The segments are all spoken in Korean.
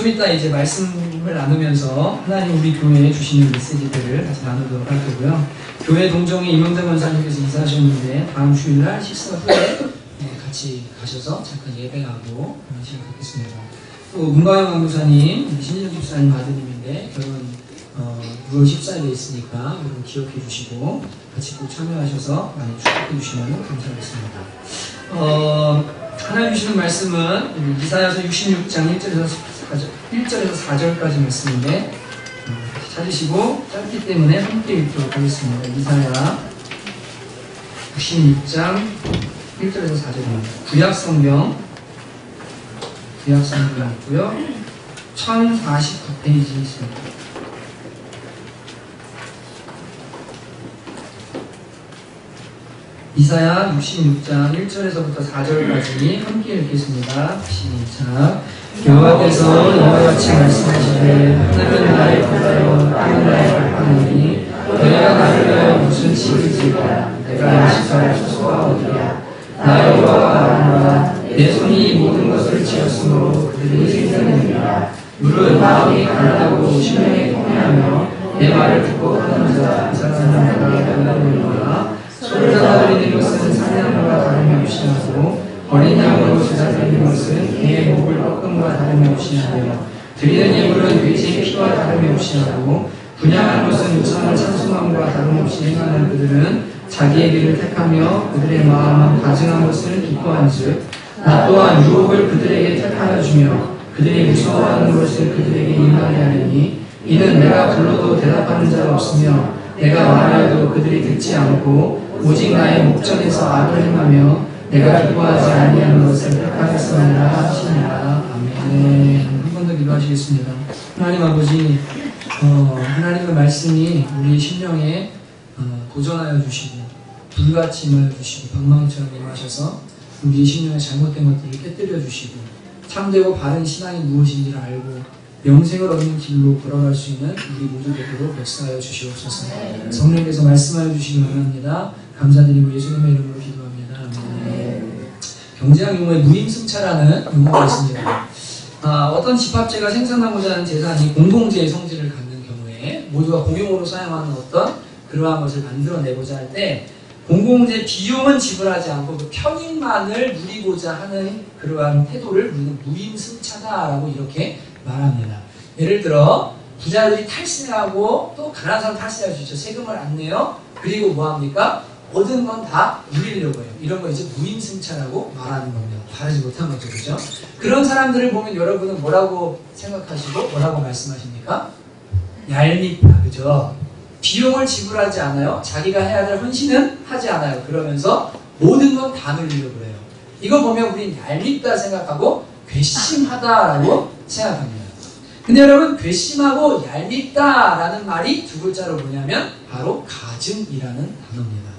좀 이따 이제 말씀을 나누면서 하나님 우리 교회에 주시는 메시지들을 같이 나누도록 할 거고요. 교회 동정에 임영대 권사님께서 이사하셨는데 다음 주일날 식사 후에 같이 가셔서 잠깐 예배하고 시작하겠습니다. 또 문가영 강교사님, 신진혁 집사님 아드님인데 결혼 9월 14일에 있으니까 여러분 기억해 주시고 같이 꼭 참여하셔서 많이 축복해 주시면 감사하겠습니다. 하나님 주시는 말씀은 이사야서 66장 1절에서 4절까지 말씀인데 찾으시고 짧기 때문에 함께 읽도록 하겠습니다. 이사야 66장 1절에서 4절입니다. 구약성경 있고요. 1049페이지 있습니다. 이사야 66장 1절에서부터 4절까지 함께 읽겠습니다. 시작. 여호와께서 이와 같이 말씀하시되 하늘은 나의 보다요 땅은 나의 발판이니 너희가 나를 위하여 무슨 집을 지으랴. 내가 안식할 수소가 어디랴. 나 여호와가 말하노라. 내 손이 이 모든 것을 지었으므로 그들이 생명이니라. 물은 마음이 가난하고 심령이 통해하며 내 말을 듣고 하는 자 그 사람은 내게 달라노라. 소를 잡아들이는 것은 사냥과 다름이 없이하고 어린 양으로 제사드리는 것은 개의 목을 꺾음과 다름이 없이하며 드리는 예물은 돼지의 피와 다름이 없이하고 분양한 것은 우상을 찬송함과 다름없이 행하는 그들은 자기의 길을 택하며 그들의 마음은 가증한 것을 기뻐한즉 나 또한 유혹을 그들에게 택하여 주며 그들이 무서워하는 것을 그들에게 임하게 하리니 이는 내가 불러도 대답하는 자가 없으며 내가 말하여도 그들이 듣지 않고 오직 나의 목전에서 악을 행하며 내가 기뻐하지 아니하는 것을 택하겠습니다 하시니라. 아멘. 한 번 더 기도하시겠습니다. 하나님 아버지, 하나님의 말씀이 우리 심령에 도전하여 주시고 불같이 임하여 주시고 방망이처럼 임하셔서 우리 심령에 잘못된 것들을 깨뜨려 주시고 참되고 바른 신앙이 무엇인지를 알고 영생을 얻는 길로 걸어갈 수 있는 우리 모두 되도록 역사하여 주시옵소서. 성령께서 말씀하여 주시기 원합니다. 감사드리고 예수님의 이름으로 기도합니다. 아멘. 경제학 용어에 무임승차라는 용어가 있습니다. 어떤 집합체가 생산하고자 하는 재산이 공동체의 성질을 갖는 경우에 모두가 공용으로 사용하는 어떤 그러한 것을 만들어내고자 할 때 공공재 비용은 지불하지 않고 그 편익만을 누리고자 하는 그러한 태도를 우리는 무임승차다라고 이렇게 말합니다. 예를 들어 부자들이 탈세하고 또 가난한 사람 탈세할 수 있죠. 세금을 안 내요. 그리고 뭐합니까? 얻은 건 다 누리려고 해요. 이런 거 이제 무임승차라고 말하는 겁니다. 바르지 못한 거죠. 그죠? 그런 사람들을 보면 여러분은 뭐라고 생각하시고 뭐라고 말씀하십니까? 얄밉다. 그죠? 비용을 지불하지 않아요. 자기가 해야 될 헌신은 하지 않아요. 그러면서 모든 건 다 누리려고 해요. 이거 보면 우린 얄밉다 생각하고 괘씸하다라고 생각합니다. 근데 여러분, 괘씸하고 얄밉다라는 말이 두 글자로 뭐냐면 바로 가증이라는 단어입니다.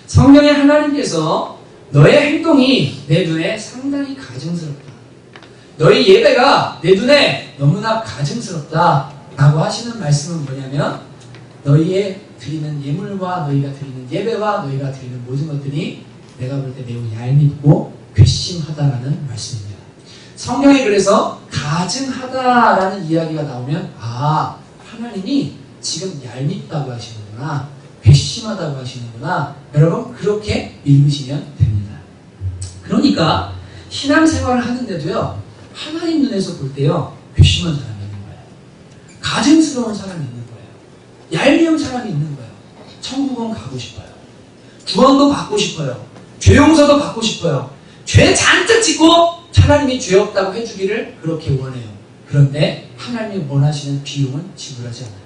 성경에 하나님께서 너의 행동이 내 눈에 상당히 가증스럽다. 너의 예배가 내 눈에 너무나 가증스럽다 라고 하시는 말씀은 뭐냐면 너희의 드리는 예물과 너희가 드리는 예배와 너희가 드리는 모든 것들이 내가 볼 때 매우 얄밉고 괘씸하다라는 말씀입니다. 성경에 그래서 가증하다라는 이야기가 나오면 하나님이 지금 얄밉다고 하시는구나, 괘씸하다고 하시는구나, 여러분 그렇게 읽으시면 됩니다. 그러니까 신앙생활을 하는데도요, 하나님 눈에서 볼 때요, 괘씸한 사람이 있는 거예요. 가증스러운 사람이 있는 거예요. 얄미운 사람이 있는 거예요. 천국은 가고 싶어요. 구원도 받고 싶어요. 죄 용서도 받고 싶어요. 죄 잔뜩 짓고 하나님이 죄 없다고 해주기를 그렇게 원해요. 그런데 하나님이 원하시는 비용은 지불하지 않아요.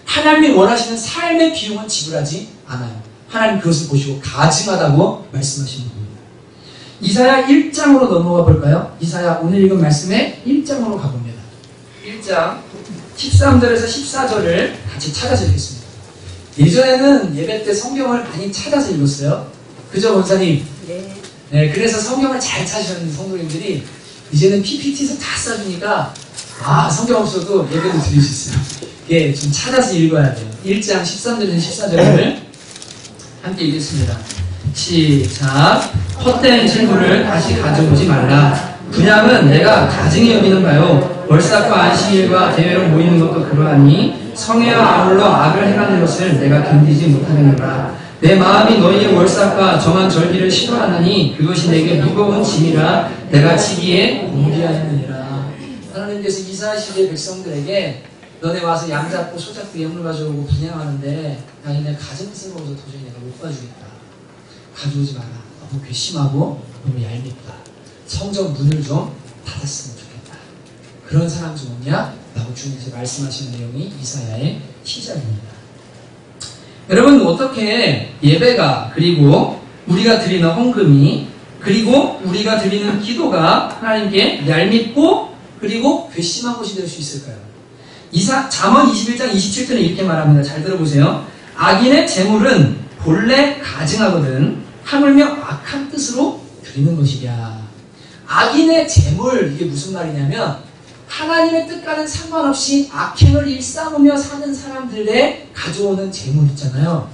하나님이 원하시는 삶의 비용은 지불하지 않아요. 하나님 그것을 보시고 가증하다고 말씀하시는 겁니다. 이사야 1장으로 넘어가 볼까요? 이사야 오늘 읽은 말씀에 1장으로 가봅니다. 1장 13절에서 14절을 같이 찾아서 읽겠습니다. 예전에는 예배 때 성경을 많이 찾아서 읽었어요. 그죠, 권사님? 네, 그래서 성경을 잘 찾으셨는 성도님들이 이제는 PPT에서 다 써주니까 성경 없어도 예배도 드릴 수 있어요. 이게 좀 찾아서 읽어야 돼요. 1장 13절에서 14절을 함께 읽겠습니다. 시작. 헛된 질문을 다시 가져오지 말라. 분양은 내가 가증히 여기는 바요 월삭과 안식일과 대회로 모이는 것도 그러하니 성회와 아울러 악을 행하는 것을 내가 견디지 못하느니라. 내 마음이 너희의 월삭과 정한 절기를 싫어하느니 그것이 내게 무거운 짐이라 내가 지기에 무리하였느니라. 하나님께서 이스라엘 시대 백성들에게 너네 와서 양 잡고 소 잡고 예물 가져오고 분양하는데 아니 내 가증스러워서 도저히 내가 못 봐주겠다. 가져오지 마라. 너무 괘씸하고 너무 얄밉다. 성전 문을 좀 닫았으면 좋겠다. 그런 사람 좀 없냐? 라고 주님께서 말씀하시는 내용이 이사야의 시작입니다. 여러분 어떻게 예배가 그리고 우리가 드리는 헌금이 그리고 우리가 드리는 기도가 하나님께 얄밉고 그리고 괘씸한 것이 될 수 있을까요? 잠언 21장 27절에 이렇게 말합니다. 잘 들어보세요. 악인의 재물은 본래 가증하거든 하물며 악한 뜻으로 드리는 것이랴. 악인의 재물, 이게 무슨 말이냐면 하나님의 뜻과는 상관없이 악행을 일삼으며 사는 사람들의 가져오는 재물 있잖아요.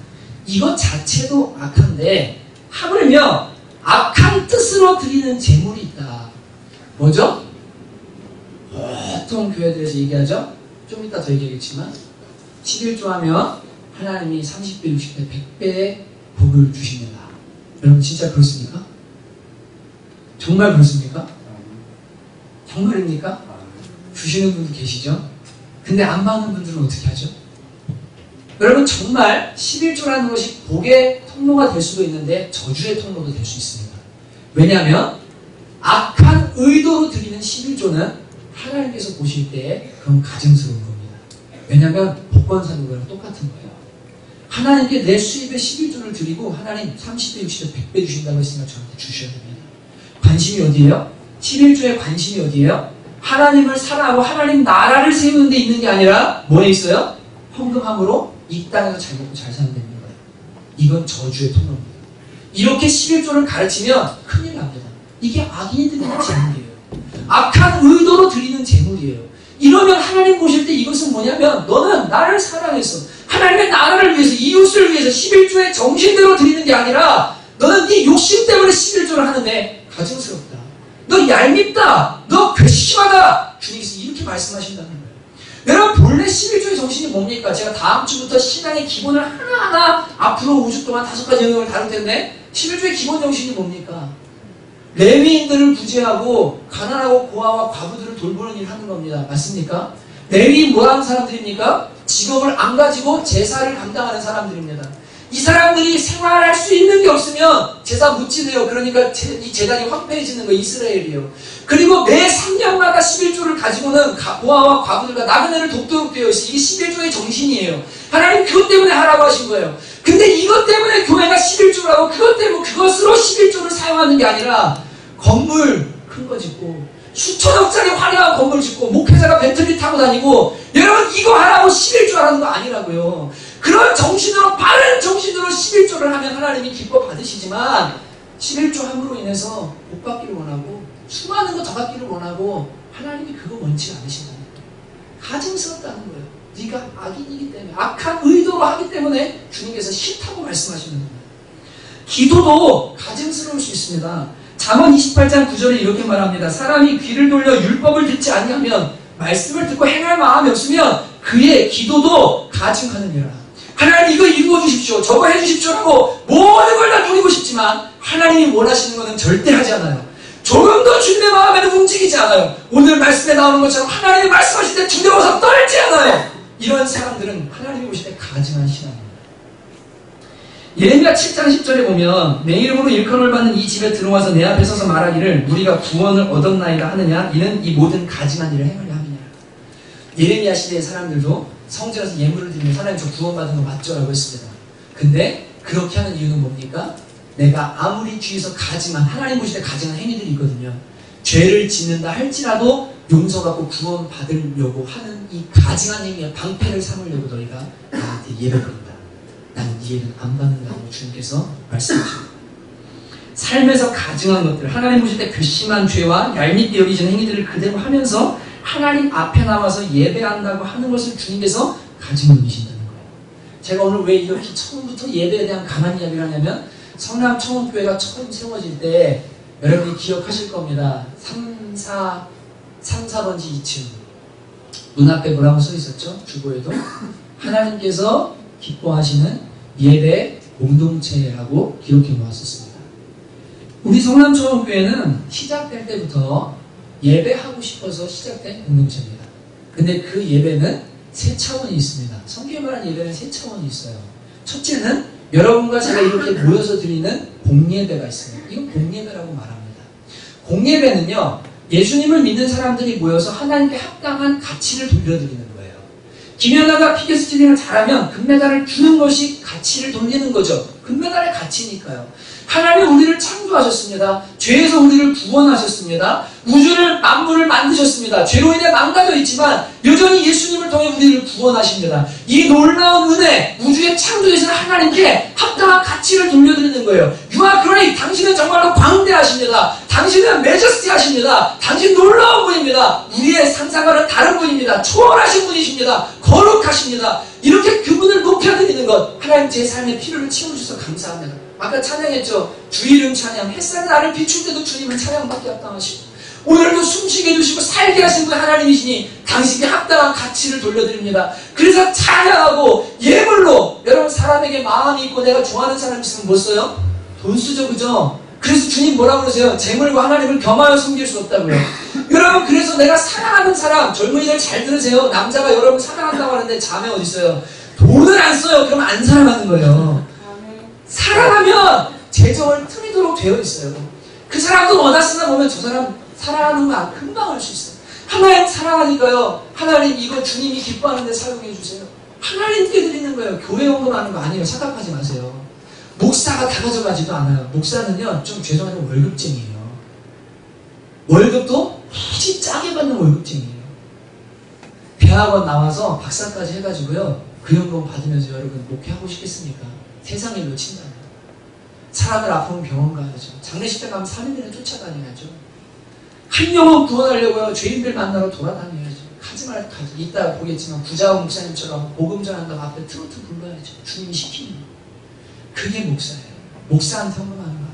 이것 자체도 악한데 하물며 악한 뜻으로 드리는 재물이 있다. 뭐죠? 보통 교회들에서 얘기하죠. 좀 이따 더 얘기하겠지만 11조 하면 하나님이 30배, 60배, 100배의 복을 주십니다. 여러분 진짜 그렇습니까? 정말 그렇습니까? 정말입니까? 주시는 분도 계시죠? 근데 안 받는 분들은 어떻게 하죠? 여러분 정말 11조라는 것이 복의 통로가 될 수도 있는데 저주의 통로도 될 수 있습니다. 왜냐하면 악한 의도로 드리는 11조는 하나님께서 보실 때 그건 가증스러운 겁니다. 왜냐하면 복권 사는 거랑 똑같은 거예요. 하나님께 내 수입의 11조를 드리고 하나님 30배, 60배, 100배 주신다고 했으니까 저한테 주셔야 됩니다. 관심이 어디예요? 11조의 관심이 어디예요? 하나님을 사랑하고 하나님 나라를 세우는 데 있는 게 아니라 뭐에 있어요? 헌금함으로 이 땅에서 잘 먹고 잘 사는 데 있는 거예요. 이건 저주의 통로입니다. 이렇게 11조를 가르치면 큰일 납니다. 이게 악인이 드리는 재물이에요. 악한 의도로 드리는 재물이에요. 이러면 하나님 보실 때 이것은 뭐냐면 너는 나를 사랑해서 하나님의 나라를 위해서 이웃을 위해서 11조의 정신대로 드리는 게 아니라 너는 네 욕심 때문에 11조를 하는데 가증스럽다. 너 얄밉다. 너 괘씸하다. 주님께서 이렇게 말씀하신다는 거예요. 여러분 본래 11조의 정신이 뭡니까? 제가 다음 주부터 신앙의 기본을 하나하나 앞으로 5주 동안 5가지 영역을 다룰 텐데 11조의 기본 정신이 뭡니까? 레위인들을 구제하고 가난하고 고아와 과부들을 돌보는 일을 하는 겁니다. 맞습니까? 레위인 뭐라는 사람들입니까? 직업을 안 가지고 제사를 감당하는 사람들입니다. 이 사람들이 생활할 수 있는 게 없으면 제사 묻지네요. 그러니까 이 제단이 황폐해지는 거 이스라엘이에요. 그리고 매 3년마다 11조를 가지고는 고아와 과부들과 나그네를 돕도록 되어 있어요. 이게 11조의 정신이에요. 하나님 그것 때문에 하라고 하신 거예요. 근데 이것 때문에 교회가 11조라고 그것 때문에 그것으로 11조를 사용하는 게 아니라 건물 큰 거 짓고 수천억짜리 화려한 건물 짓고 목회자가 벤틀리 타고 다니고 여러분 이거 하라고 11조 하라는 거 아니라고요. 그런 정신으로 바른 정신으로 11조를 하면 하나님이 기뻐 받으시지만 11조 함으로 인해서 복 받기를 원하고 수많은 거 더 받기를 원하고 하나님이 그거 원치 않으신다는 거예요. 가증스럽다는 거예요. 네가 악인이기 때문에 악한 의도로 하기 때문에 주님께서 싫다고 말씀하시는 거예요. 기도도 가증스러울 수 있습니다. 잠언 28장 9절에 이렇게 말합니다. 사람이 귀를 돌려 율법을 듣지 아니하면 말씀을 듣고 행할 마음이 없으면 그의 기도도 가증하느니라. 하나님 이거 읽어주십시오. 저거 해주십시오라고 모든 걸 다 누리고 싶지만 하나님이 원하시는 것은 절대 하지 않아요. 조금도 주님의 마음에는 움직이지 않아요. 오늘 말씀에 나오는 것처럼 하나님이 말씀하실 때 두려워서 떨지 않아요. 이런 사람들은 하나님이 보실 때 가증한 신앙입니다. 예레미야 7장 10절에 보면 내 이름으로 일컬음을 받는 이 집에 들어와서 내 앞에 서서 말하기를 우리가 구원을 얻었나이다 하느냐 이는 이 모든 가증한 일을 행하려 함이니라. 예레미야 시대의 사람들도 성전에서 예물을 드리면 하나님 저 구원받은 거 맞죠? 라고 했습니다. 근데 그렇게 하는 이유는 뭡니까? 내가 아무리 주위에서 가증한 하나님 보실 때 가증한 행위들이 있거든요. 죄를 짓는다 할지라도 용서받고 구원받으려고 하는 이 가증한 행위에 방패를 삼으려고 너희가 나한테 예배 드린다. 나는 네 예배는 안 받는다고 주님께서 말씀하십니다. 삶에서 가증한 것들, 하나님 보실 때 괘씸한 죄와 얄밉게 여기지는 행위들을 그대로 하면서 하나님 앞에 나와서 예배한다고 하는 것을 주님께서 가지고 계신다는 거예요. 제가 오늘 왜 이렇게 처음부터 예배에 대한 강한 이야기를 하냐면 성남 청원교회가 처음 세워질 때 여러분이 기억하실 겁니다. 3, 4번지 2층 문 앞에 뭐라고 써 있었죠? 주보에도 하나님께서 기뻐하시는 예배 공동체라고 기록해 놓았었습니다. 우리 성남초원교회는 시작될 때부터 예배하고 싶어서 시작된 공동체입니다. 근데 그 예배는 세 차원이 있습니다. 성경에 말하는 예배는 세 차원이 있어요. 첫째는 여러분과 제가 이렇게 모여서 드리는 공예배가 있습니다. 이건 공예배라고 말합니다. 공예배는요, 예수님을 믿는 사람들이 모여서 하나님께 합당한 가치를 돌려드리는 거예요. 김연아가 피겨스케이팅을 잘하면 금메달을 주는 것이 가치를 돌리는 거죠. 금메달의 가치니까요. 하나님은 우리를 창조하셨습니다. 죄에서 우리를 구원하셨습니다. 우주를 만물을 만드셨습니다. 죄로 인해 망가져 있지만 여전히 예수님을 통해 우리를 구원하십니다. 이 놀라운 은혜, 우주의 창조되신 하나님께 합당한 가치를 돌려드리는 거예요. You are great. 당신은 정말로 광대하십니다. 당신은 매저스티하십니다. 당신 놀라운 분입니다. 우리의 상상과는 다른 분입니다. 초월하신 분이십니다. 거룩하십니다. 이렇게 그분을 높여드리는 것, 하나님 제 삶의 필요를 채워주셔서 감사합니다. 아까 찬양했죠. 주 이름 찬양. 햇살 나를 비출 때도 주님은 찬양받게 합당하시고 오늘도 숨쉬게 해주시고 살게 하신 분 하나님이시니 당신께 합당한 가치를 돌려드립니다. 그래서 찬양하고 예물로, 여러분 사람에게 마음이 있고 내가 좋아하는 사람이 있으면 뭐 써요? 돈 쓰죠, 그죠? 그래서 주님 뭐라고 그러세요? 재물과 하나님을 겸하여 섬길 수 없다고요. 여러분, 그래서 내가 사랑하는 사람, 젊은이들 잘 들으세요. 남자가 여러분 사랑한다고 하는데 자매 어디 있어요? 돈을 안 써요. 그러면 안 사랑하는 거예요. 사랑하면 재정을 트이도록 되어 있어요. 그 사람도 원하시나 보면 저 사람 사랑하는 거 금방 알 수 있어요. 하나님 사랑하니까요. 하나님 이거 주님이 기뻐하는데 사용해 주세요. 하나님께 드리는 거예요. 교회 헌금하는 거 아니에요. 착각하지 마세요. 목사가 다 가져가지도 않아요. 목사는요, 좀 죄송하지만 월급쟁이에요. 월급도 무지 짜게 받는 월급쟁이에요. 대학원 나와서 박사까지 해가지고요, 그 연금 받으면서 여러분 목회하고 싶겠습니까? 세상 일로 친다면. 사람을 아프면 병원 가야죠. 장례식 때 가면 3일이나 쫓아다녀야죠. 한 영혼 구원하려고요, 죄인들 만나러 돌아다녀야죠. 하지 말고 가죠. 이따 보겠지만 부자원 목사님처럼 복음 전한다고 앞에 트로트 불러야죠. 주님이 시키는 거. 그게 목사예요. 목사한테 헌금하는 거라고.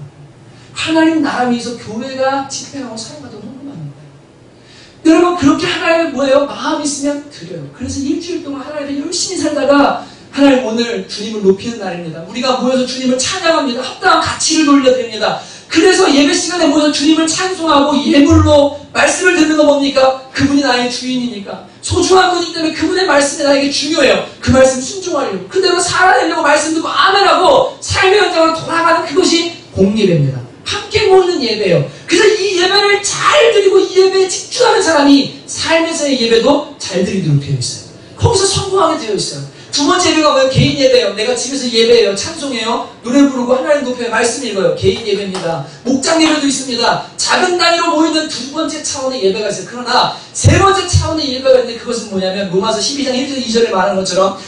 하나님 나라 위해서 교회가 집회하고 사용하도록 헌금하는 거예요. 여러분, 그렇게 하나님을 뭐예요? 마음 있으면 드려요. 그래서 일주일 동안 하나님을 열심히 살다가 하나님 오늘 주님을 높이는 날입니다. 우리가 모여서 주님을 찬양합니다. 합당한 가치를 돌려드립니다. 그래서 예배 시간에 모여서 주님을 찬송하고 예물로 말씀을 듣는 거 뭡니까? 그분이 나의 주인이니까. 소중한 분이기 때문에 그분의 말씀이 나에게 중요해요. 그 말씀 순종하려고. 그대로 살아내려고 말씀 듣고 아멘하고 삶의 현장으로 돌아가는 그것이 공예배입니다. 함께 모이는 예배예요. 그래서 이 예배를 잘 드리고 이 예배에 집중하는 사람이 삶에서의 예배도 잘 드리도록 되어 있어요. 거기서 성공하게 되어 있어요. 두 번째 예배가 뭐예요? 개인 예배예요. 내가 집에서 예배해요. 찬송해요. 노래 부르고 하나님 높여요. 말씀 읽어요. 개인 예배입니다. 목장 예배도 있습니다. 작은 단위로 모이는 두 번째 차원의 예배가 있어요. 그러나 세 번째 차원의 예배가 있는데 그것은 뭐냐면 로마서 12장 1절 2절에 말하는 것처럼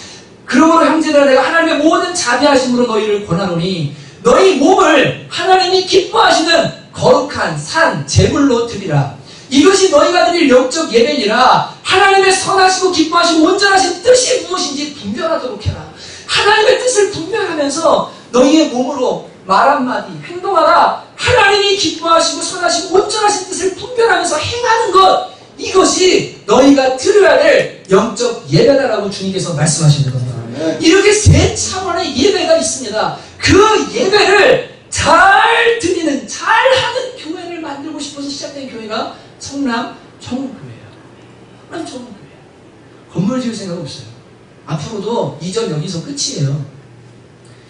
그러므로 형제들아 내가 하나님의 모든 자비하심으로 너희를 권하노니 너희 몸을 하나님이 기뻐하시는 거룩한 산 제물로 드리라. 이것이 너희가 드릴 영적 예배니라. 하나님의 선하시고 기뻐하시고 온전하신 뜻이 무엇인지 분별하도록 해라. 하나님의 뜻을 분별하면서 너희의 몸으로 말 한마디 행동하라. 하나님이 기뻐하시고 선하시고 온전하신 뜻을 분별하면서 행하는 것, 이것이 너희가 드려야 될 영적 예배다라고 주님께서 말씀하시는 겁니다. 이렇게 세 차원의 예배가 있습니다. 그 예배를 잘 드리는, 잘하는 교회를 만들고 싶어서 시작된 교회가 성남 청운교회예요. 성남 청운교회예요. 건물 지을 생각 없어요. 앞으로도 이전 여기서 끝이에요.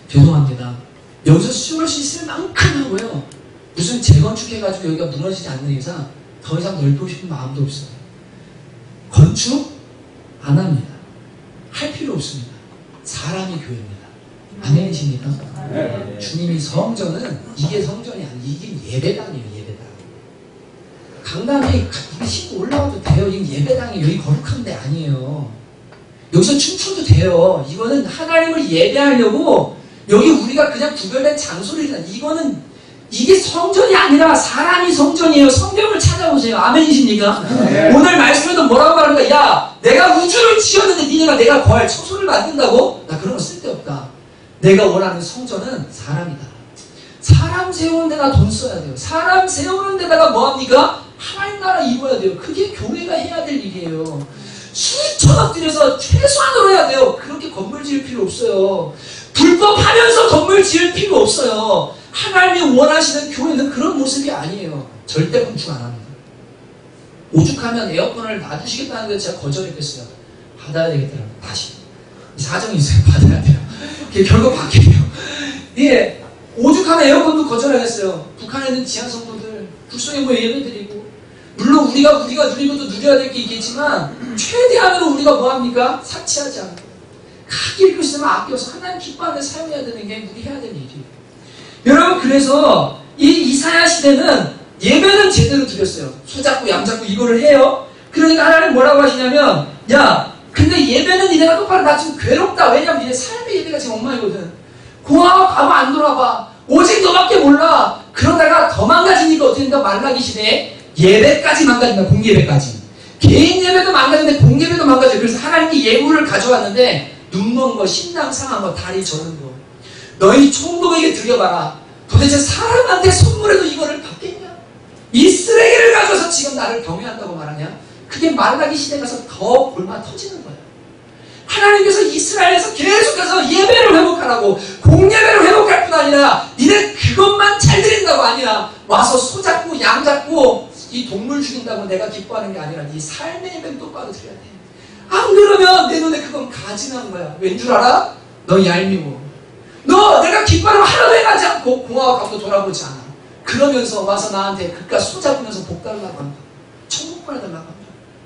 죄송합니다. 여기서 수용할 수 있을 만큼 하고요. 무슨 재건축해가지고 여기가 무너지지 않는 이상 더 이상 넓히고 싶은 마음도 없어요. 건축 안 합니다. 할 필요 없습니다. 사람이 교회입니다. 아멘이십니까? 네. 주님이 성전은 이게 성전이 아니에요. 이게 예배당이에요. 예배당. 강남에 신고 올라와도 돼요. 이게 예배당이에요. 여기 거룩한 데 아니에요. 여기서 춤춰도 돼요. 이거는 하나님을 예배하려고 여기 우리가 그냥 구별된 장소를, 이게 성전이 아니라 사람이 성전이에요. 성경을 찾아보세요. 아멘이십니까? 네. 오늘 말씀에도 뭐라고 말하는 거야? 야, 내가 우주를 지었는데 니네가 내가 거할 처소를 만든다고? 나 그런 거 쓸데없다. 내가 원하는 성전은 사람이다. 사람 세우는 데다 돈 써야 돼요. 사람 세우는 데다가 뭐합니까? 하나님 나라 이루어야 돼요. 그게 교회가 해야 될 일이에요. 수천억 들여서 최소한으로 해야 돼요. 그렇게 건물 지을 필요 없어요. 불법하면서 건물 지을 필요 없어요. 하나님이 원하시는 교회는 그런 모습이 아니에요. 절대 건축 안 합니다. 오죽하면 에어컨을 놔두시겠다는데 제가 거절했겠어요. 받아야 되겠더라고요. 다시. 사정이 있어요. 받아야 돼요. 결국 바뀌어요. 예, 오죽하면 에어컨도 거절하겠어요. 북한에 있는 지하 성도들 불쌍해 보여 예배드리고, 물론 우리가 누리고 또 누려야 될 게 있겠지만 최대한으로 우리가 뭐합니까? 삭취하지 않고 가게 읽고 있으면 아껴서 하나님 기뻐하는 데 사용해야 되는 게 우리 해야 될 일이에요. 여러분, 그래서 이 이사야 시대는 예배는 제대로 드렸어요. 소잡고 양잡고 이거를 해요. 그러니까 하나님 뭐라고 하시냐면, 야, 근데 예배는 니네가 똑바로, 나 지금 괴롭다. 왜냐면 니네 삶의 예배가 지금 엉망이거든. 공항 가면 안 돌아봐. 오직 너밖에 몰라. 그러다가 더 망가지니까 어떻게 된다? 말라기 시대에 예배까지 망가진다. 공예배까지. 개인 예배도 망가지는데 공예배도 망가져요. 그래서 하나님이 예물을 가져왔는데 눈먼 거, 심장 상한 거, 다리 저는 거. 너희 총독에게 드려봐라. 도대체 사람한테 선물해도 이거를 받겠냐? 이 쓰레기를 가져서 지금 나를 경외한다고 말하냐? 그게 말라기 시대 가서 더 골마 터지는 거예요. 하나님께서 이스라엘에서 계속해서 예배를 회복하라고, 공예배를 회복할 뿐 아니라 니네 그것만 잘 드린다고 아니라 와서 소 잡고 양 잡고 이 동물 죽인다고 내가 기뻐하는 게 아니라 네 삶의 예배는 똑바로 드려야 돼. 안 그러면 내 눈에 그건 가증한 거야. 왠 줄 알아? 너 얄미워. 너 내가 기뻐하는 거 하나도 해가지 않고 공화와 갖고 돌아보지 않아. 그러면서 와서 나한테 그깟 소 잡으면서 복 달라고 한다. 천국 받아달라고 한다.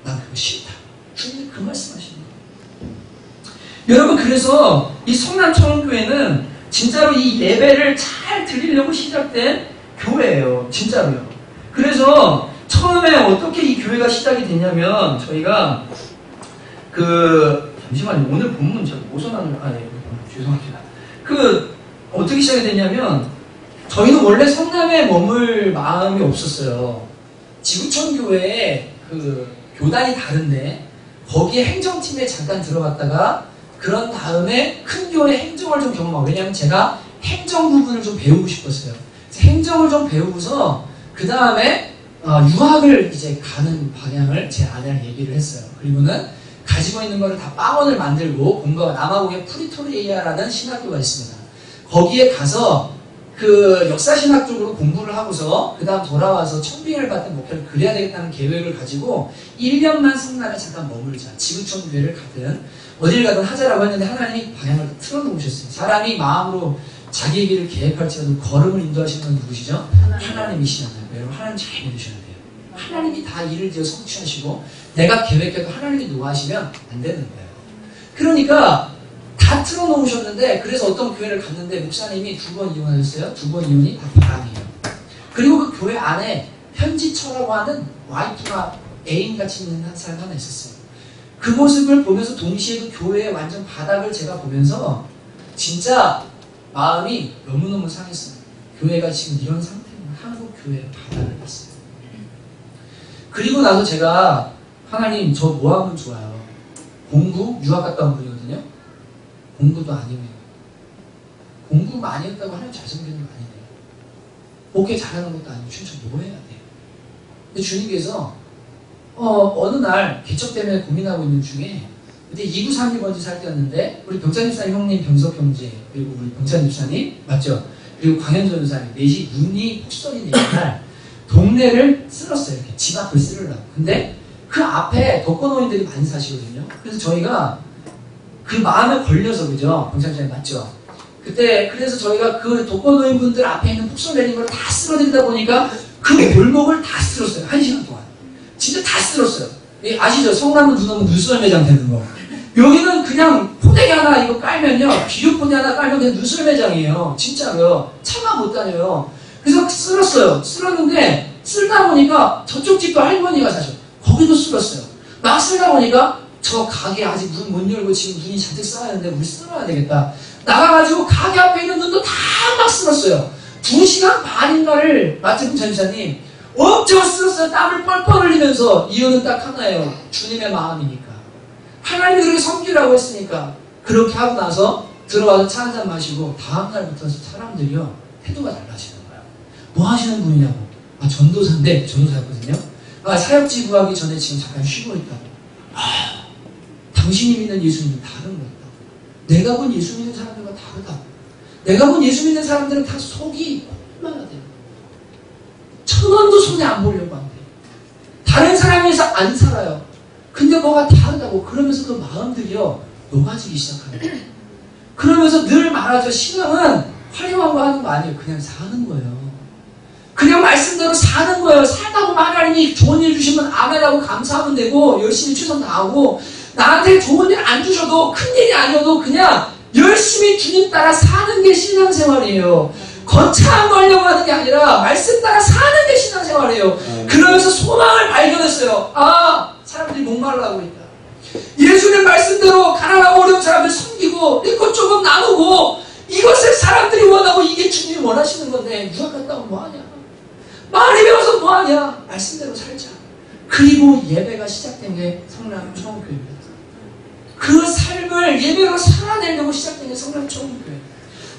난 그거 싫다. 주님이 그 말씀하시는 거예요. 여러분, 그래서 이 성남청교회는 진짜로 이 예배를 잘 드리려고 시작된 교회예요. 진짜로요. 그래서 처음에 어떻게 이 교회가 시작이 됐냐면, 저희가 잠시만요. 오늘 본문 저 오선하는, 죄송합니다. 어떻게 시작이 됐냐면, 저희는 원래 성남에 머물 마음이 없었어요. 지구촌교회에 교단이 다른데, 거기에 행정팀에 잠깐 들어갔다가, 그런 다음에 큰 교회 행정을 좀 경험하고, 왜냐하면 제가 행정 부분을 좀 배우고 싶었어요. 행정을 좀 배우고서, 그 다음에 유학을 이제 가는 방향을 제 아내랑 얘기를 했어요. 그리고는 가지고 있는 거를 다 빵원을 만들고, 남아공에 프리토리아라는 신학교가 있습니다. 거기에 가서 역사신학 쪽으로 공부를 하고서 그 다음 돌아와서 청빙을 받는 목표를 그려야 되겠다는 계획을 가지고 1년만 성남에 잠깐 머물자. 지구촌 교회를 가든 어딜 가든 하자라고 했는데 하나님이 방향을 틀어놓으셨어요. 사람이 마음으로 자기 얘기를 계획할지라도 걸음을 인도하시는 건 누구시죠? 하나님이시잖아요. 여러분, 하나님 잘 믿으셔야 돼요. 하나님이 다 일을 지어 성취하시고 내가 계획해도 하나님이 노하시면 안 되는 거예요. 그러니까 다 틀어놓으셨는데, 그래서 어떤 교회를 갔는데 목사님이 2번 이혼하셨어요. 2번 이혼이 다 바람이에요. 그리고 그 교회 안에 현지처라고 하는 와이프가 애인같이 있는 한 사람 하나 있었어요. 그 모습을 보면서 동시에 그 교회의 완전 바닥을 제가 보면서 진짜 마음이 너무너무 상했어요. 교회가 지금 이런 상태구나. 한국 교회의 바닥을 봤어요. 그리고 나서 제가, 하나님 저 뭐 하면 좋아요? 공부? 유학 갔다 온 분이거든요. 공부도 아니고요. 공부 많이 했다고 하나님 잘생기는 거 아니네요. 목회 잘하는 것도 아니고 진짜 뭐 해야 돼요? 근데 주님께서 어느 날 개척 때문에 고민하고 있는 중에, 그때 2931번지 살 때였는데 우리 병찬 집사님 형님 병석 형제, 그리고 우리 병찬 집사님 맞죠? 그리고 광현전 전사님 넷이 눈이 폭설이 내린 날 동네를 쓸었어요. 이렇게 집 앞을 쓸으려고. 근데 그 앞에 독거노인들이 많이 사시거든요. 그래서 저희가 그 마음에 걸려서, 그죠? 병찬 집사님 맞죠? 그때 그래서 저희가 그 독거노인 분들 앞에 있는 폭설 내린 걸 다 쓸어드리다 보니까 그 골목을 다 쓸었어요. 1시간 동안. 진짜 다 쓸었어요. 아시죠? 성남은 눈 오면 눈썰 매장 되는 거. 여기는 그냥 포대기 하나 이거 깔면요, 비료 포대 하나 깔면 그냥 눈썰 매장이에요. 진짜로요. 차가 못 다녀요. 그래서 쓸었어요. 쓸었는데 쓸다 보니까 저쪽 집도 할머니가 사셔. 거기도 쓸었어요. 막 쓸다 보니까 저 가게 아직 문 못 열고 지금 눈이 잔뜩 쌓였는데 우리 쓸어야 되겠다. 나가가지고 가게 앞에 있는 눈도 다 막 쓸었어요. 2시간 반인가를, 맞죠, 전사님? 엄청 쓸었어요. 땀을 뻘뻘 흘리면서. 이유는 딱 하나예요. 주님의 마음이니까. 하나님이 그렇게 섬기라고 했으니까. 그렇게 하고 나서 들어와서 차 한잔 마시고 다음날부터 사람들이요, 태도가 달라지는 거예요. 뭐 하시는 분이냐고. 전도사인데, 전도사였거든요. 사역지 구하기 전에 지금 잠깐 쉬고 있다고. 당신이 믿는 예수님은 다른 거다. 내가 본 예수 믿는 사람들과 다르다. 내가 본 예수 믿는 사람들은 다 속이 얼마나 돼요. 천 원도 손에 안 보려고 한대. 다른 사람에서 안 살아요. 근데 뭐가 다르다고. 그러면서 그 마음들이요 녹아지기 시작하는 거예요. 그러면서 늘 말하죠. 신앙은 화려한 거 하는 거 아니에요. 그냥 사는 거예요. 그냥 말씀대로 사는 거예요. 살다 보면 하나님이 좋은 일 주시면 아멘하고 감사하면 되고 열심히 최선 다하고, 나한테 좋은 일 안 주셔도 큰일이 아니어도 그냥 열심히 주님 따라 사는 게 신앙생활이에요. 거창한 거 하려고 하는 게 아니라 말씀 따라 사는 게 신앙생활이에요. 그러면서 소망을 발견했어요. 아, 사람들이 목말라하고 있다. 예수님 말씀대로 가난하고 어려운 사람들 섬기고 이것 조금 나누고 이것을 사람들이 원하고 이게 주님이 원하시는 건데 누가 갔다 오면 뭐하냐. 많이 배워서 뭐하냐. 말씀대로 살자. 그리고 예배가 시작된 게 성남 초원교회입니다. 그 삶을 예배로 살아내려고 시작된 게 성남 초원교회.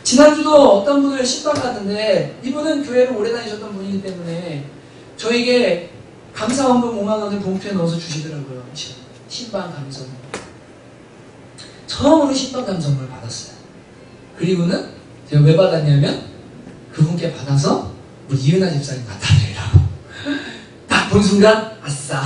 지난주도 어떤 분을 신방갔는데 이분은 교회를 오래 다니셨던 분이기 때문에 저에게 감사원금 5만 원을 봉투에 넣어서 주시더라고요. 신방 감사원. 처음으로 신방 감사원을 받았어요. 그리고는 제가 왜 받았냐면 그분께 받아서 우리 이은하 집사님 갖다 드리라고. 딱 본 순간 아싸.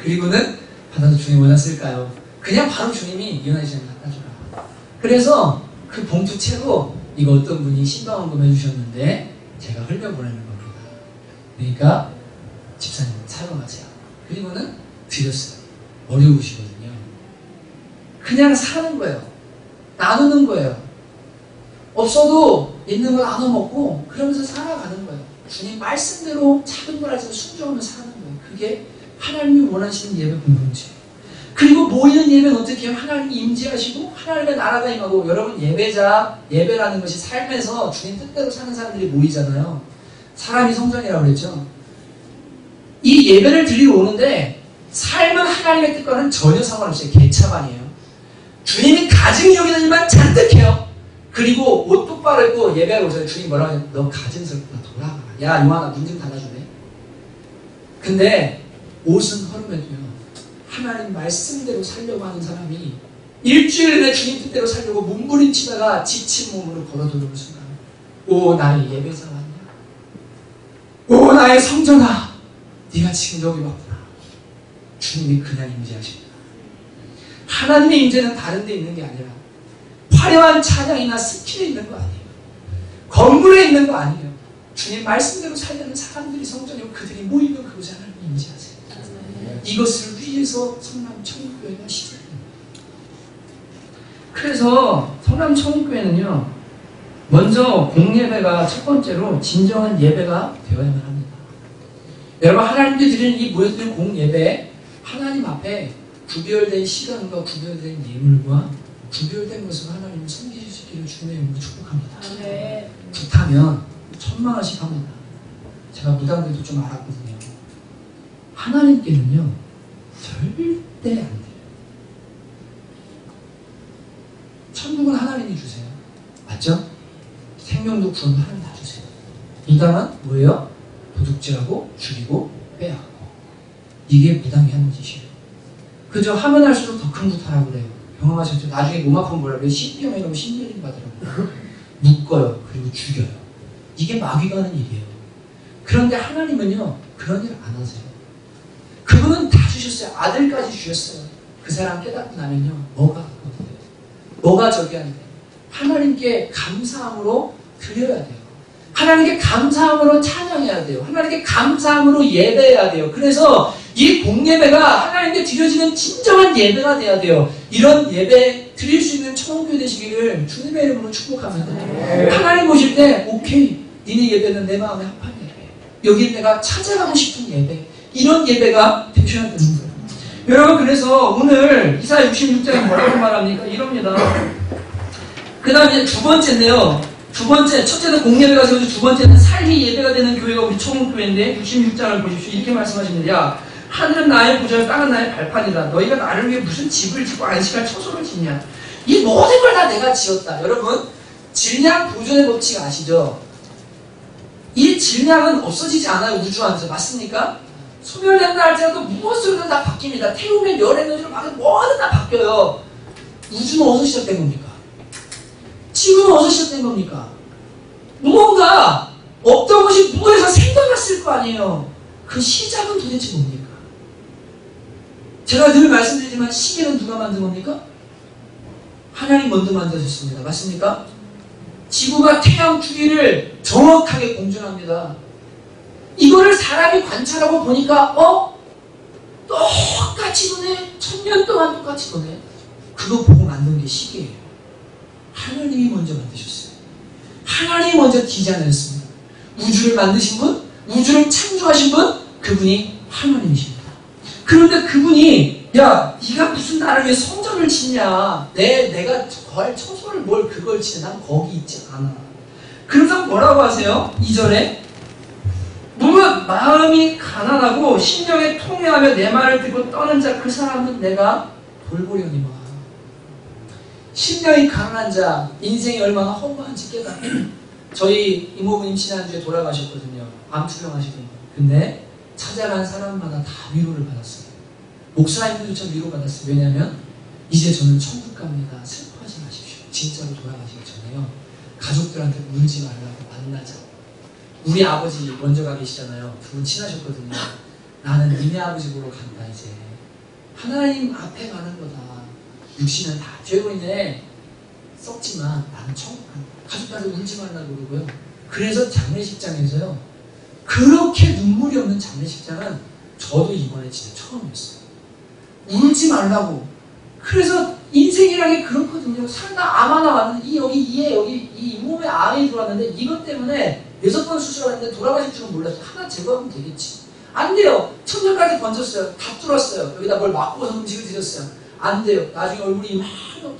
그리고는 받아서 주님 원했을까요? 그냥 바로 주님이 이은하 집사님 갖다 주라. 그래서 그 봉투채로 이거 어떤 분이 신방원금 해주셨는데 제가 흘려보내는 겁니다. 그러니까 집사님 사용하세요. 그리고는 드렸어요. 어려우시거든요. 그냥 사는 거예요. 나누는 거예요. 없어도 있는 거 나눠 먹고 그러면서 살아가는 거예요. 주님 말씀대로 작은 걸 하면서 순종하면서 사는 거예요. 그게 하나님이 원하시는 예배 공동체. 그리고 모이는 예배는 어떻게 해요? 하나님이 임재하시고 하나님의 나라가 임하고. 여러분 예배라는 것이 삶에서 주님 뜻대로 사는 사람들이 모이잖아요. 사람이 성전이라고 그랬죠. 이 예배를 드리러 오는데 삶은 하나님의 뜻과는 전혀 상관없어요. 개차반이에요. 주님이 가증이 여기는 잔뜩 해요. 그리고 옷 똑바로 입고 예배하러 오세요. 주님 뭐라고 하냐면 너 가증스럽다 돌아가. 야 요한아 문 좀 닫아주네. 근데 옷은 허름해도요. 하나님 말씀대로 살려고 하는 사람이 일주일 내내 주님 뜻대로 살려고 몸부림치다가 지친 몸으로 걸어 들어오는 순간 오 나의 예배자 왔냐. 오 나의 성전아 네가 지금 여기 왔구나. 주님이 그냥 임재하십니다. 하나님의 임재는 다른 데 있는 게 아니라 화려한 찬양이나 스킬에 있는 거 아니에요. 건물에 있는 거 아니에요. 주님 말씀대로 살려는 사람들이 성전이고 그들이 모이면 그곳에 하나님이 임재하세요. 이것을 위해서 성남 청운교회가 시작됩니다. 그래서 성남 청운교회는요, 먼저 공예배가 첫 번째로 진정한 예배가 되어야만 합니다. 여러분 하나님께 드리는 이 모여드리는 공예배, 하나님 앞에 구별된 시간과 구별된 예물과 구별된 것으로 하나님을 섬기실 수 있기를 주님의 이름으로 축복합니다. 네. 부탁하면 1000만 원씩 합니다. 제가 무당들도 좀 알았거든요. 하나님께는요 절대 안 돼요. 천국은 하나님이 주세요. 맞죠? 생명도 구원도 하나님 다 주세요. 이 땅은 뭐예요? 도둑질하고 죽이고 빼앗고. 이게 무당이 하는 짓이에요. 그저 하면 할수록 더 큰 부탁하라고 그래요. 경험하셨죠? 나중에 몸 아프면 뭐라 그래요? 신병에 이러면 신병이 받으라고. 묶어요. 그리고 죽여요. 이게 마귀가 하는 일이에요. 그런데 하나님은요 그런 일 안 하세요. 그분은 다 주셨어요. 아들까지 주셨어요. 그 사람 깨닫고 나면요 뭐가 어때요? 뭐가 저기 안 돼요? 하나님께 감사함으로 드려야 돼요. 하나님께 감사함으로 찬양해야 돼요. 하나님께 감사함으로 예배해야 돼요. 그래서 이 공예배가 하나님께 드려지는 진정한 예배가 돼야 돼요. 이런 예배 드릴 수 있는 청교회 되시기를 주님의 이름으로 축복합니다. 하나님 보실 때 오케이 니네 예배는 내 마음에 합한 예배, 여기 내가 찾아가고 싶은 예배, 이런 예배가 되셔야 되는 거예요. 여러분 그래서 오늘 이사야 66장에 뭐라고 말합니까? 이럽니다. 그 다음에 두 번째인데요. 두 번째, 첫째는 공예배가 세워지고 두 번째는 삶이 예배가 되는 교회가 우리 청운교회인데 66장을 보십시오. 이렇게 말씀하십니다. 야, 하늘은 나의 보좌요 땅은 나의 발판이다. 너희가 나를 위해 무슨 집을 짓고 안식할 처소를 짓냐. 이 모든 걸 다 내가 지었다. 여러분 질량 보존의 법칙 아시죠? 이 질량은 없어지지 않아요. 우주 안에서. 맞습니까? 소멸된다 할지라도 무엇으로든 다 바뀝니다. 태우면 열 에너지로 바뀌면 뭐든 다 바뀌어요. 우주는 어디서 시작된 겁니까? 지구는 어디서 시작된 겁니까? 무언가 없던 것이 무에서 생겨났을 거 아니에요. 그 시작은 도대체 뭡니까? 제가 늘 말씀드리지만 시계는 누가 만든 겁니까? 하나님 먼저 만드셨습니다. 맞습니까? 지구가 태양 주위를 정확하게 공전합니다. 이거를 사람이 관찰하고 보니까 똑같이 도네. 1000년 동안 똑같이 도네. 그거 보고 만든 게 시계예요. 하나님이 먼저 만드셨어요. 하나님이 먼저 디자인했습니다. 우주를 만드신 분, 우주를 창조하신 분, 그분이 하나님이십니다. 그런데 그분이 야, 네가 무슨 나를 위해 성전을 짓냐? 내가 거할 처소를 뭘 그걸 짓냐? 난 거기 있지 않아. 그래서 뭐라고 하세요? 2절에 무릇 마음이 가난하고 심령에 통회하며 내 말을 듣고 떠는 자 그 사람은 내가 돌보려니와. 심령이 가난한 자, 인생이 얼마나 허무한지 깨닫고. 저희 이모부님 지난주에 돌아가셨거든요. 암 투병하시더니. 근데 찾아간 사람마다 다 위로를 받았어요. 목사님들도 전 위로받았어요. 왜냐하면 이제 저는 천국 갑니다. 슬퍼하지 마십시오. 진짜로 돌아가시기 전에요. 가족들한테 울지 말라고 만나자고. 우리 아버지 먼저 가 계시잖아요. 두 분 친하셨거든요. 나는 니네 아버지 보러 간다 이제. 하나님 앞에 가는 거다. 육신은 다 죄로 인해 썩지만 나는 천국 간다. 가족들한테 울지 말라고 그러고요. 그래서 장례식장에서요. 그렇게 눈물이 없는 장례식장은 저도 이번에 진짜 처음이었어요. 울지 말라고. 그래서 인생이란 게 그렇거든요. 살다 암 하나 왔는데 여기 이 몸에 암이 들어왔는데 이것 때문에 6번 수술하는데 돌아가실 줄은 몰랐어요. 하나 제거하면 되겠지. 안 돼요. 천장까지 던졌어요. 다 뚫었어요. 여기다 뭘 막고서 음식을 드렸어요. 안 돼요. 나중에 얼굴이 막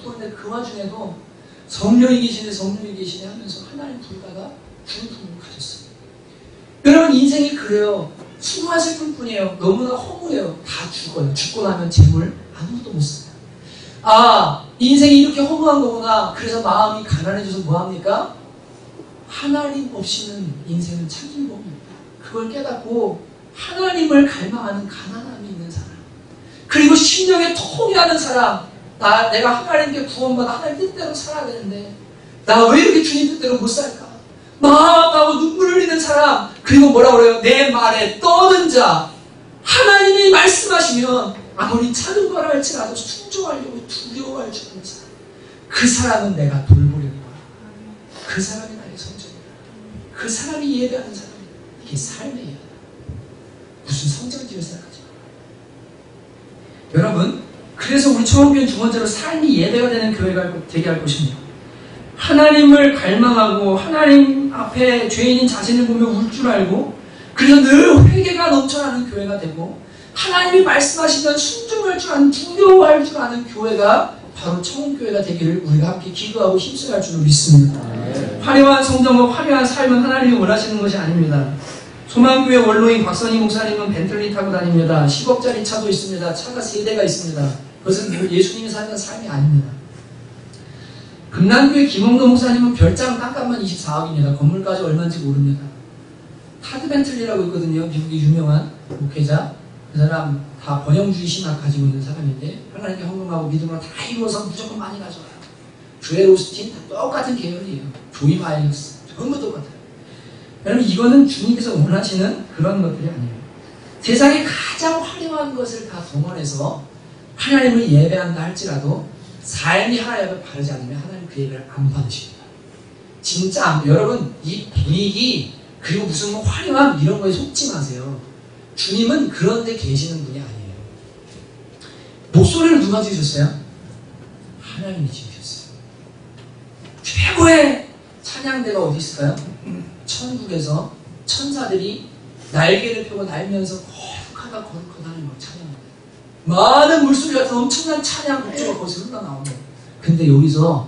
부었는데 그 와중에도 성령이 계시네 하면서 하나님 부르다가 죽은 품으로 가셨어요. 여러분 인생이 그래요. 수고하실 뿐이에요. 너무나 허무해요. 다 죽어요. 죽고 나면 재물 아무것도 못 써요. 아, 인생이 이렇게 허무한 거구나. 그래서 마음이 가난해져서 뭐합니까? 하나님 없이는 인생은 참 즐거움입니다. 그걸 깨닫고 하나님을 갈망하는 가난함이 있는 사람, 그리고 심령에 통회하는 사람. 내가 하나님께 구원받아 하나님 뜻대로 살아야 되는데 나 왜 이렇게 주님 뜻대로 못 살까? 마음 아파하고 눈물 흘리는 사람. 그리고 뭐라 그래요? 내 말에 떠는 자. 하나님이 말씀하시면 아무리 작은 거라 할지라도 순종하려고 두려워할 줄 아는 사람. 그 사람은 내가 돌보려는 거야. 그 사람이 나의 성전이다. 그 사람이 예배하는 사람이다. 이게 삶의 예배다. 무슨 성전지를 생각하지 마. 여러분, 그래서 우리 청원교회 두 번째로 삶이 예배가 되는 교회가 되게 할 것입니다. 하나님을 갈망하고 하나님 앞에 죄인인 자신을 보며 울 줄 알고, 그래서 늘 회개가 넘쳐나는 교회가 되고, 하나님이 말씀하시면 순종할 줄 아는, 두려워할 줄 아는 교회가 바로 청원교회가 되기를 우리가 함께 기도하고 힘써야 할 줄 믿습니다. 화려한 성전과 화려한 삶은 하나님이 원하시는 것이 아닙니다. 소망교회 원로인 곽선희 목사님은 벤틀리 타고 다닙니다. 10억짜리 차도 있습니다. 차가 3대가 있습니다. 그것은 예수님이 사는 삶이 아닙니다. 금남교회 김홍도 목사님은 별장 땅값만 24억입니다. 건물까지 얼마인지 모릅니다. 타드 벤틀리라고 있거든요. 미국의 유명한 목회자. 그 사람 다 번영주의 신학 가지고 있는 사람인데 하나님께 헌금하고 믿음으로 다 이루어서 무조건 많이 가져와요. 조엘 오스틴 다 똑같은 계열이에요. 조이 마일스 전부 똑같아요. 여러분, 이거는 주님께서 원하시는 그런 것들이 아니에요. 세상에 가장 화려한 것을 다 동원해서 하나님을 예배한다 할지라도 삶이 하나님 앞에 바르지 않으면 하나님 그 예배를 안 받으십니다. 진짜 안 돼요. 여러분, 이 분위기 그리고 무슨 화려함 이런 거에 속지 마세요. 주님은 그런 데 계시는 분이 아니에요. 목소리를 누가 지으셨어요? 하나님이 지으셨어요. 최고의 찬양대가 어디 있을까요? 천국에서 천사들이 날개를 펴고 날면서 거룩하다 하는 막 찬양합니다. 많은 물소리 같은 엄청난 찬양 목소리가 거기서 흘러나오고, 근데 여기서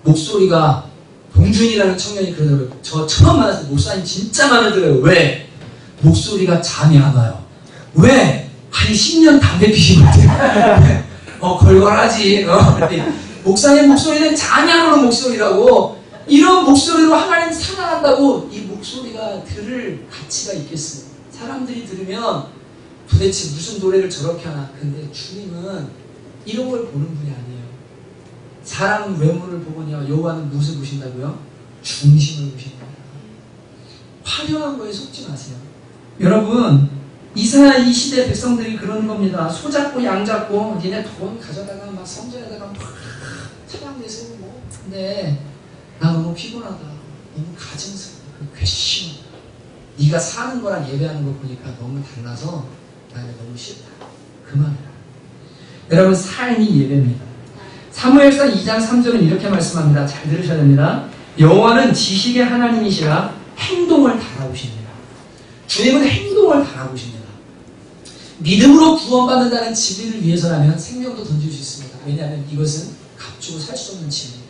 목소리가 봉준이라는 청년이 그러더라고요. 저 처음 만났을 때 목사님 진짜 마음에 들어요. 왜? 목소리가 잠이 안 와요. 왜? 한 10년 담배 피신 것 같아요. 걸걸하지. 목사님 목소리는 잠이 안 오는 목소리라고. 이런 목소리로 하나님 사랑한다고 이 목소리가 들을 가치가 있겠어요? 사람들이 들으면 도대체 무슨 노래를 저렇게 하나. 근데 주님은 이런 걸 보는 분이 아니에요. 사람은 외모를 보거니와 여호와는 무엇을 보신다고요? 중심을 보신다. 화려한 거에 속지 마세요. 여러분, 이사야 이 시대 백성들이 그러는 겁니다. 소 잡고 양 잡고 니네 돈 가져다가 막 성전에다가 막 찬양대 세우고 뭐. 근데 나 너무 피곤하다. 너무 가증스럽다. 괘씸하다. 네가 사는 거랑 예배하는 거 보니까 너무 달라서 나는 너무 싫다. 그만해라. 여러분, 삶이 예배입니다. 사무엘상 2장 3절은 이렇게 말씀합니다. 잘 들으셔야 됩니다. 여호와는 지식의 하나님이시라 행동을 달아보십니다. 주님은 행동을 달아보십니다. 믿음으로 구원받는다는 진리를 위해서라면 생명도 던질 수 있습니다. 왜냐하면 이것은 값주고 살 수 없는 진리입니다.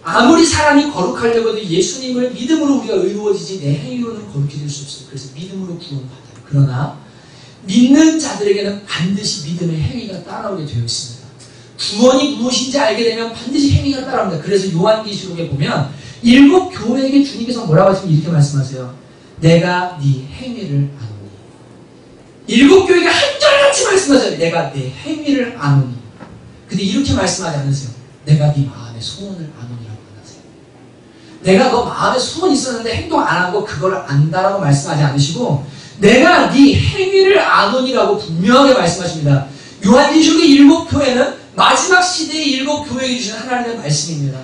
아무리 사람이 거룩하려고 해도 예수님을 믿음으로 우리가 의로워지지 내 행위로는 거룩히 될 수 없어요. 그래서 믿음으로 구원받아요. 그러나 믿는 자들에게는 반드시 믿음의 행위가 따라오게 되어 있습니다. 구원이 무엇인지 알게 되면 반드시 행위가 따라옵니다. 그래서 요한계시록에 보면 7 교회에게 주님께서 뭐라고 하시면 이렇게 말씀하세요. 내가 네 행위를 아노니. 7 교회가 한절같이 말씀하세요. 내가 네 행위를 아노니. 근데 이렇게 말씀하지 않으세요. 내가 네 마음의 소원을 아노니라고 하세요. 내가 너 마음에 소원이 있었는데 행동 안 한 거 그거를 안다라고 말씀하지 않으시고 내가 네 행위를 아노니라고 분명하게 말씀하십니다. 요한계시록의 7 교회는 마지막 시대의 7 교회에 주신 하나님의 말씀입니다.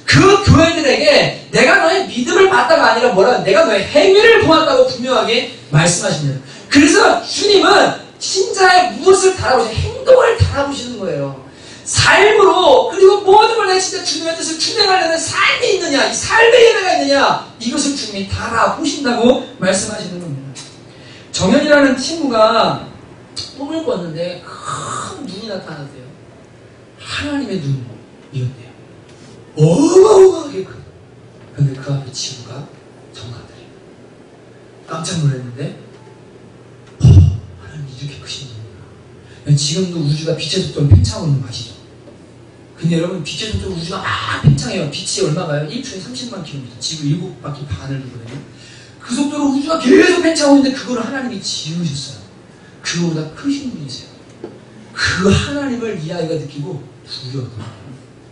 그 교회들에게 내가 너의 믿음을 받다가 아니라 뭐라 내가 너의 행위를 보았다고 분명하게 말씀하십니다. 그래서 주님은 신자의 무엇을 달아보시는 행동을 달아보시는 거예요. 삶으로 그리고 모든 걸 내가 진짜 주님의 뜻을 준행하려는 삶이 있느냐 이 삶의 예배가 있느냐 이것을 주님이 달아보신다고 말씀하시는 겁니다. 정현이라는 친구가 꿈을 꿨는데 큰 눈이 나타났대요. 하나님의 눈이었대요. 어마어마하게 큰. 근데 그 앞에 친구가 정가들이에요. 깜짝 놀랐는데 하나님이 이렇게 크신 분이구나. 지금도 우주가 빛의 속도로 팽창하고 있는 거 아시죠? 근데 여러분 빛의 속도로 우주가 막 팽창해요. 빛이 얼마가요? 1초에 30만 킬로미터. 지구 7바퀴 반을 돌거든요. 그 속도로 우주가 계속 팽창하고 있는데 그거를 하나님이 지으셨어요. 그거보다 크신 분이세요. 그 하나님을 이 아이가 느끼고 두려워요.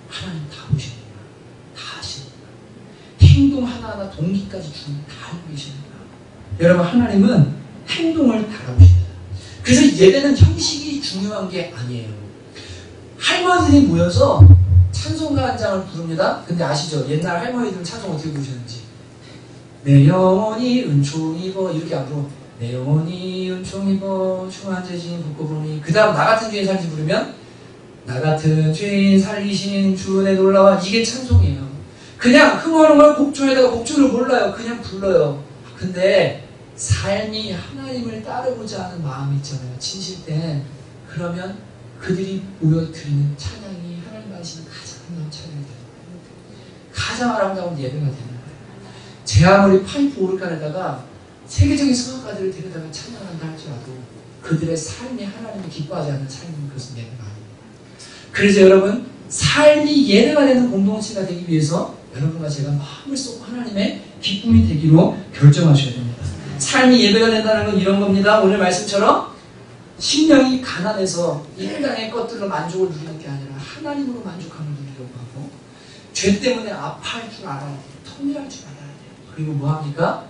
하나님 다 보시는구나. 다 아시는구나. 행동 하나하나 동기까지 주님 다 알고 계시는구나. 여러분 하나님은 행동을 달아보십니다. 그래서 예배는 형식이 중요한 게 아니에요. 할머니들이 모여서 찬송가 한 장을 부릅니다. 근데 아시죠? 옛날 할머니들은 찬송 어떻게 부르셨는지 내 영혼이 은총 입어 이렇게 안 부르고 내 영혼이 은총 입어 충만제신 북고부름이 그 다음 나 같은 죄인 살지 부르면 나 같은 죄인 살리신 주의 놀라와 이게 찬송이에요. 그냥 흥얼흥얼 걸 곡조에다가 곡조를 몰라요. 그냥 불러요. 근데 삶이 하나님을 따르고자 하는 마음이 있잖아요. 진실된 그러면 그들이 모여 드리는 찬양이 하나님 하시는 가장 아름다운 찬양이 되는 거예요. 가장 아름다운 예배가 되는 거예요. 제 아무리 파이프 오르간에다가 세계적인 성악가들을 데려다가 찬양한다 할지라도 그들의 삶이 하나님을 기뻐하지 않는 삶은 그것은 예배가 아닙니다. 그래서 여러분 삶이 예배가 되는 공동체가 되기 위해서 여러분과 제가 마음을 쏟고 하나님의 기쁨이 되기로 결정하셔야 됩니다. 삶이 예배가 된다는 건 이런 겁니다. 오늘 말씀처럼 심령이 가난해서 이 땅의 것들로 만족을 누리는 게 아니라 하나님으로 만족함을 누리려고 하고 죄 때문에 아파할 줄 알아야 돼요. 통일할 줄 알아야 돼요. 그리고 뭐합니까?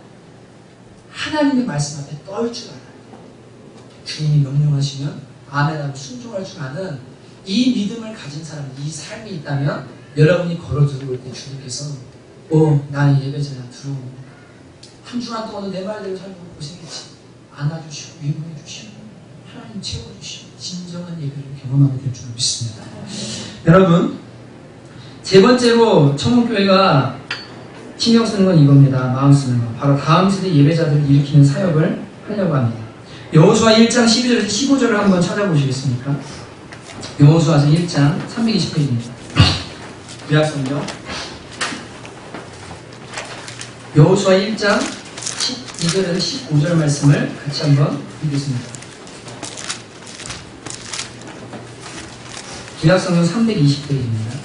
하나님의 말씀 앞에 떨 줄 알아야 돼요. 주님이 명령하시면 아멘하고 순종할 줄 아는 이 믿음을 가진 사람, 이 삶이 있다면 여러분이 걸어 들어올 때 주님께서 나는 예배자야 들어옵니다. 한 주간 동안도 내 말대로 살고 고생했지. 안아주시고 위로해주시고 하나님 채워주시고 진정한 예배를 경험하게 될 줄 믿습니다. 여러분 세 번째로 청문교회가 신경 쓰는 건 이겁니다. 마음 쓰는 거. 바로 다음 세대 예배자들을 일으키는 사역을 하려고 합니다. 여호수아 1장 12절에서 15절을 한번 찾아보시겠습니까? 여호수아서 1장 320페이지입니다. 구약성경 여호수아 1장 12절에서 15절 말씀을 같이 한번 읽겠습니다. 구약성경 320페이지입니다.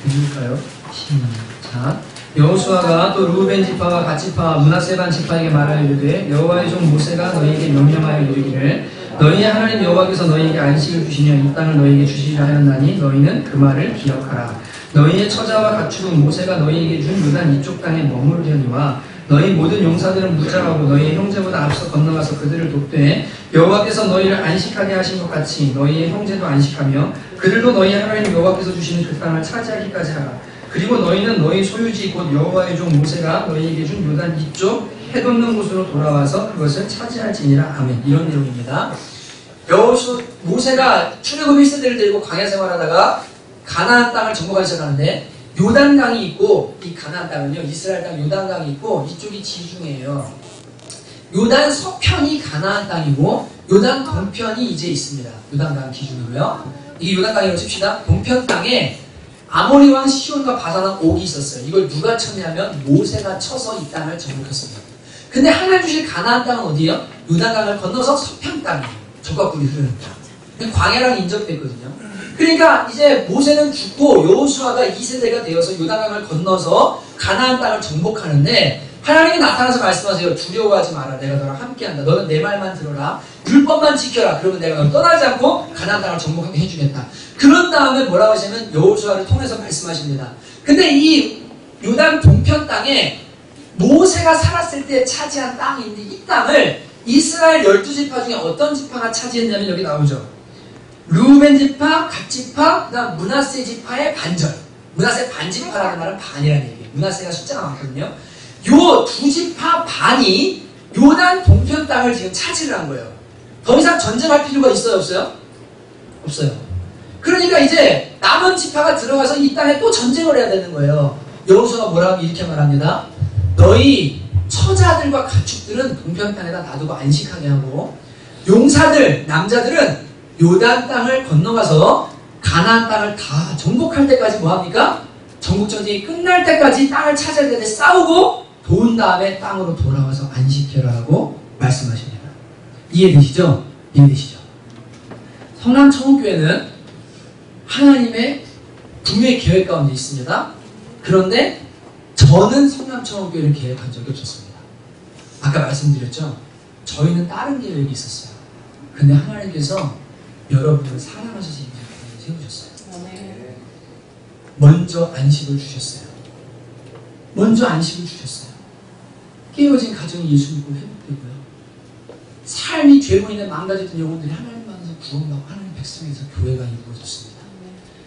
읽을까요? 시작. 여호수아가 또 르우벤 지파와 갓 지파와 므낫세 반 지파에게 말하여 이르되 여호와의 종 모세가 너희에게 명령하여 이르기를 너희의 하나님 여호와께서 너희에게 안식을 주시며 이 땅을 너희에게 주시리라 하였나니 너희는 그 말을 기억하라. 너희의 처자와 가축은 모세가 너희에게 준 요단 이쪽 땅에 머무르려니와 너희 모든 용사들은 무장하고 너희의 형제보다 앞서 건너가서 그들을 돕되 여호와께서 너희를 안식하게 하신 것 같이 너희의 형제도 안식하며 그들도 너희 하나님 여호와께서 주시는 그 땅을 차지하기까지 하라. 그리고 너희는 너희 소유지 곧 여호와의 종 모세가 너희에게 준 요단 이쪽 해돋는 곳으로 돌아와서 그것을 차지할지니라. 아멘. 이런 내용입니다. 모세가 출애굽 1세대를 데리고 광야 생활하다가 가나안 땅을 정복하기 시작하는데 요단강이 있고, 이 가나안 땅은요 이스라엘 땅 요단강이 있고 이쪽이 지중해예요. 요단 서편이 가나안 땅이고 요단 동편이 이제 있습니다. 요단강 기준으로요. 이게 요단강이라고 칩시다. 동편 땅에 아모리 왕 시온과 바산 왕 옥이 있었어요. 이걸 누가 쳤냐면 모세가 쳐서 이 땅을 정복했습니다. 근데 하나님 주실 가나안 땅은 어디예요? 요단강을 건너서 서편 땅이에요. 적과 꿀이 흐르는 땅. 광야랑 인접됐거든요. 그러니까 이제 모세는 죽고 여호수아가 2세대가 되어서 요단강을 건너서 가나안 땅을 정복하는데 하나님이 나타나서 말씀하세요. 두려워하지 마라. 내가 너랑 함께한다. 너는 내 말만 들어라. 율법만 지켜라. 그러면 내가 너를 떠나지 않고 가나안 땅을 정복하게 해주겠다. 그런 다음에 뭐라고 하시면 여호수아를 통해서 말씀하십니다. 근데 이 요단 동편 땅에 모세가 살았을 때 차지한 땅이 있는데 이 땅을 이스라엘 12지파 중에 어떤 지파가 차지했냐면 여기 나오죠. 르우벤 지파, 갓 지파, 그다음 므낫세 지파의 반절. 므낫세 반지파라는 말은 반이라는 얘기예요. 므낫세가 숫자가 많거든요. 요 두 지파 반이 요단 동편 땅을 지금 차지를 한 거예요. 더 이상 전쟁할 필요가 있어요, 없어요? 없어요. 그러니까 이제 남은 지파가 들어가서 이 땅에 또 전쟁을 해야 되는 거예요. 여호수아가 뭐라고 이렇게 말합니다. 너희 처자들과 가축들은 동편 땅에다 놔두고 안식하게 하고 용사들, 남자들은 요단 땅을 건너가서 가나안 땅을 다 정복할 때까지 뭐합니까? 전국전쟁이 끝날 때까지 땅을 차지할 때 싸우고 도운 다음에 땅으로 돌아와서 안식해라 하고 말씀하십니다. 이해되시죠? 이해되시죠? 성남청원교회는 하나님의 분명히 계획 가운데 있습니다. 그런데 저는 성남청원교회를 계획한 적이 없었습니다. 아까 말씀드렸죠? 저희는 다른 계획이 있었어요. 근데 하나님께서 여러분을 사랑하셔서 이 계획을 세우셨어요. 먼저 안식을 주셨어요. 먼저 안식을 주셨어요. 깨어진 가정이 예수 믿고 회복되고요. 삶이 죄로 인해 망가졌던 영혼들이 하나님 만나서 구원받고 하나님 백성에서 교회가 이루어졌습니다.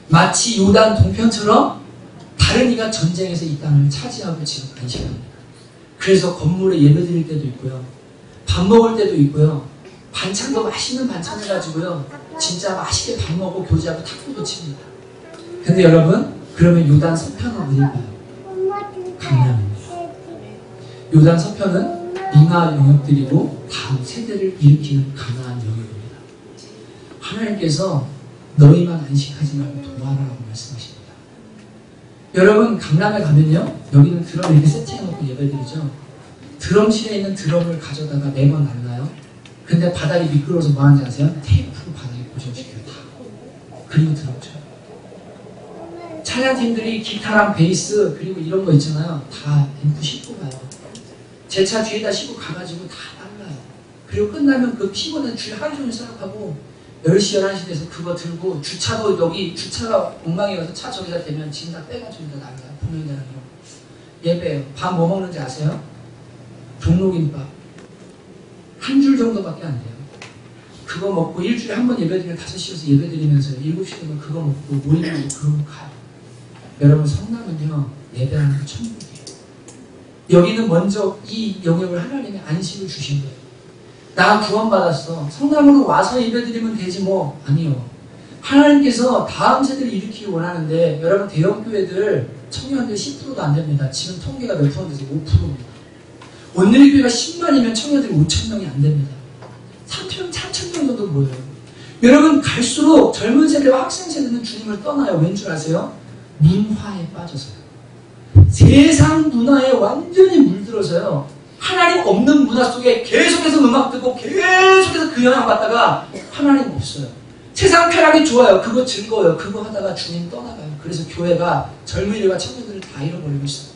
마치 요단 동편처럼 다른 이가 전쟁에서 이 땅을 차지하고 지금 안식합니다. 그래서 건물에 예배드릴 때도 있고요. 밥 먹을 때도 있고요. 반찬도 맛있는 반찬 해가지고요. 진짜 맛있게 밥 먹고 교제하고 탁구도 칩니다. 근데 여러분, 그러면 요단 서편은 어딜까요? 강남입니다. 요단 서편은 민화 영역들이고 다음 세대를 일으키는 가나안 영역입니다. 하나님께서 너희만 안식하지 말고 도와라라고 말씀하십니다. 여러분, 강남에 가면요, 여기는 드럼 이렇게 세팅해놓고 예배드리죠. 드럼실에 있는 드럼을 가져다가 매번 놨나요? 근데 바닥이 미끄러워서 뭐 하는지 아세요? 테이프로 바닥에 고정시켜요. 다. 그리고 드럼 쳐요. 찬양팀들이 기타랑 베이스 그리고 이런 거 있잖아요. 다 앰프 싣고 가요. 제 차 뒤에다 싣고 가가지고 다 날라요. 그리고 끝나면 그 피곤한 줄 하루 종일 생각하고 10시, 11시 돼서 그거 들고 주차도 여기 주차가 엉망이 와서 차 저기다 대면 짐 다 빼가지고 다 날라요. 분명히 예배예요. 밥 뭐 먹는지 아세요? 종로김밥. 한 줄 정도밖에 안 돼요. 그거 먹고 일주일에 한 번 예배드리면 5시에서 예배드리면서 7시 되면 그거 먹고 모임하고 그러고 가요. 여러분, 성남은요, 예배하는 게 천국이에요. 여기는 먼저 이 영역을 하나님의 안식을 주신 거예요. 나 구원받았어. 성남으로 와서 예배드리면 되지 뭐. 아니요. 하나님께서 다음 세대를 일으키기 원하는데 여러분, 대형교회들 청년들 10%도 안 됩니다. 지금 통계가 몇 %인데서 5%입니다. 온누리교회가 10만이면 청년들이 5,000명이 안 됩니다. 4,000명 정도 모여요. 여러분, 갈수록 젊은 세대와 학생 세대는 주님을 떠나요. 왠 줄 아세요? 문화에 빠져서요. 세상 문화에 완전히 물들어서요. 하나님 없는 문화 속에 계속해서 음악 듣고 계속해서 그 영향 받다가 하나님 없어요. 세상 쾌락이 좋아요. 그거 즐거워요. 그거 하다가 주님 떠나가요. 그래서 교회가 젊은이들과 청년들을 다 잃어버리고 있어요.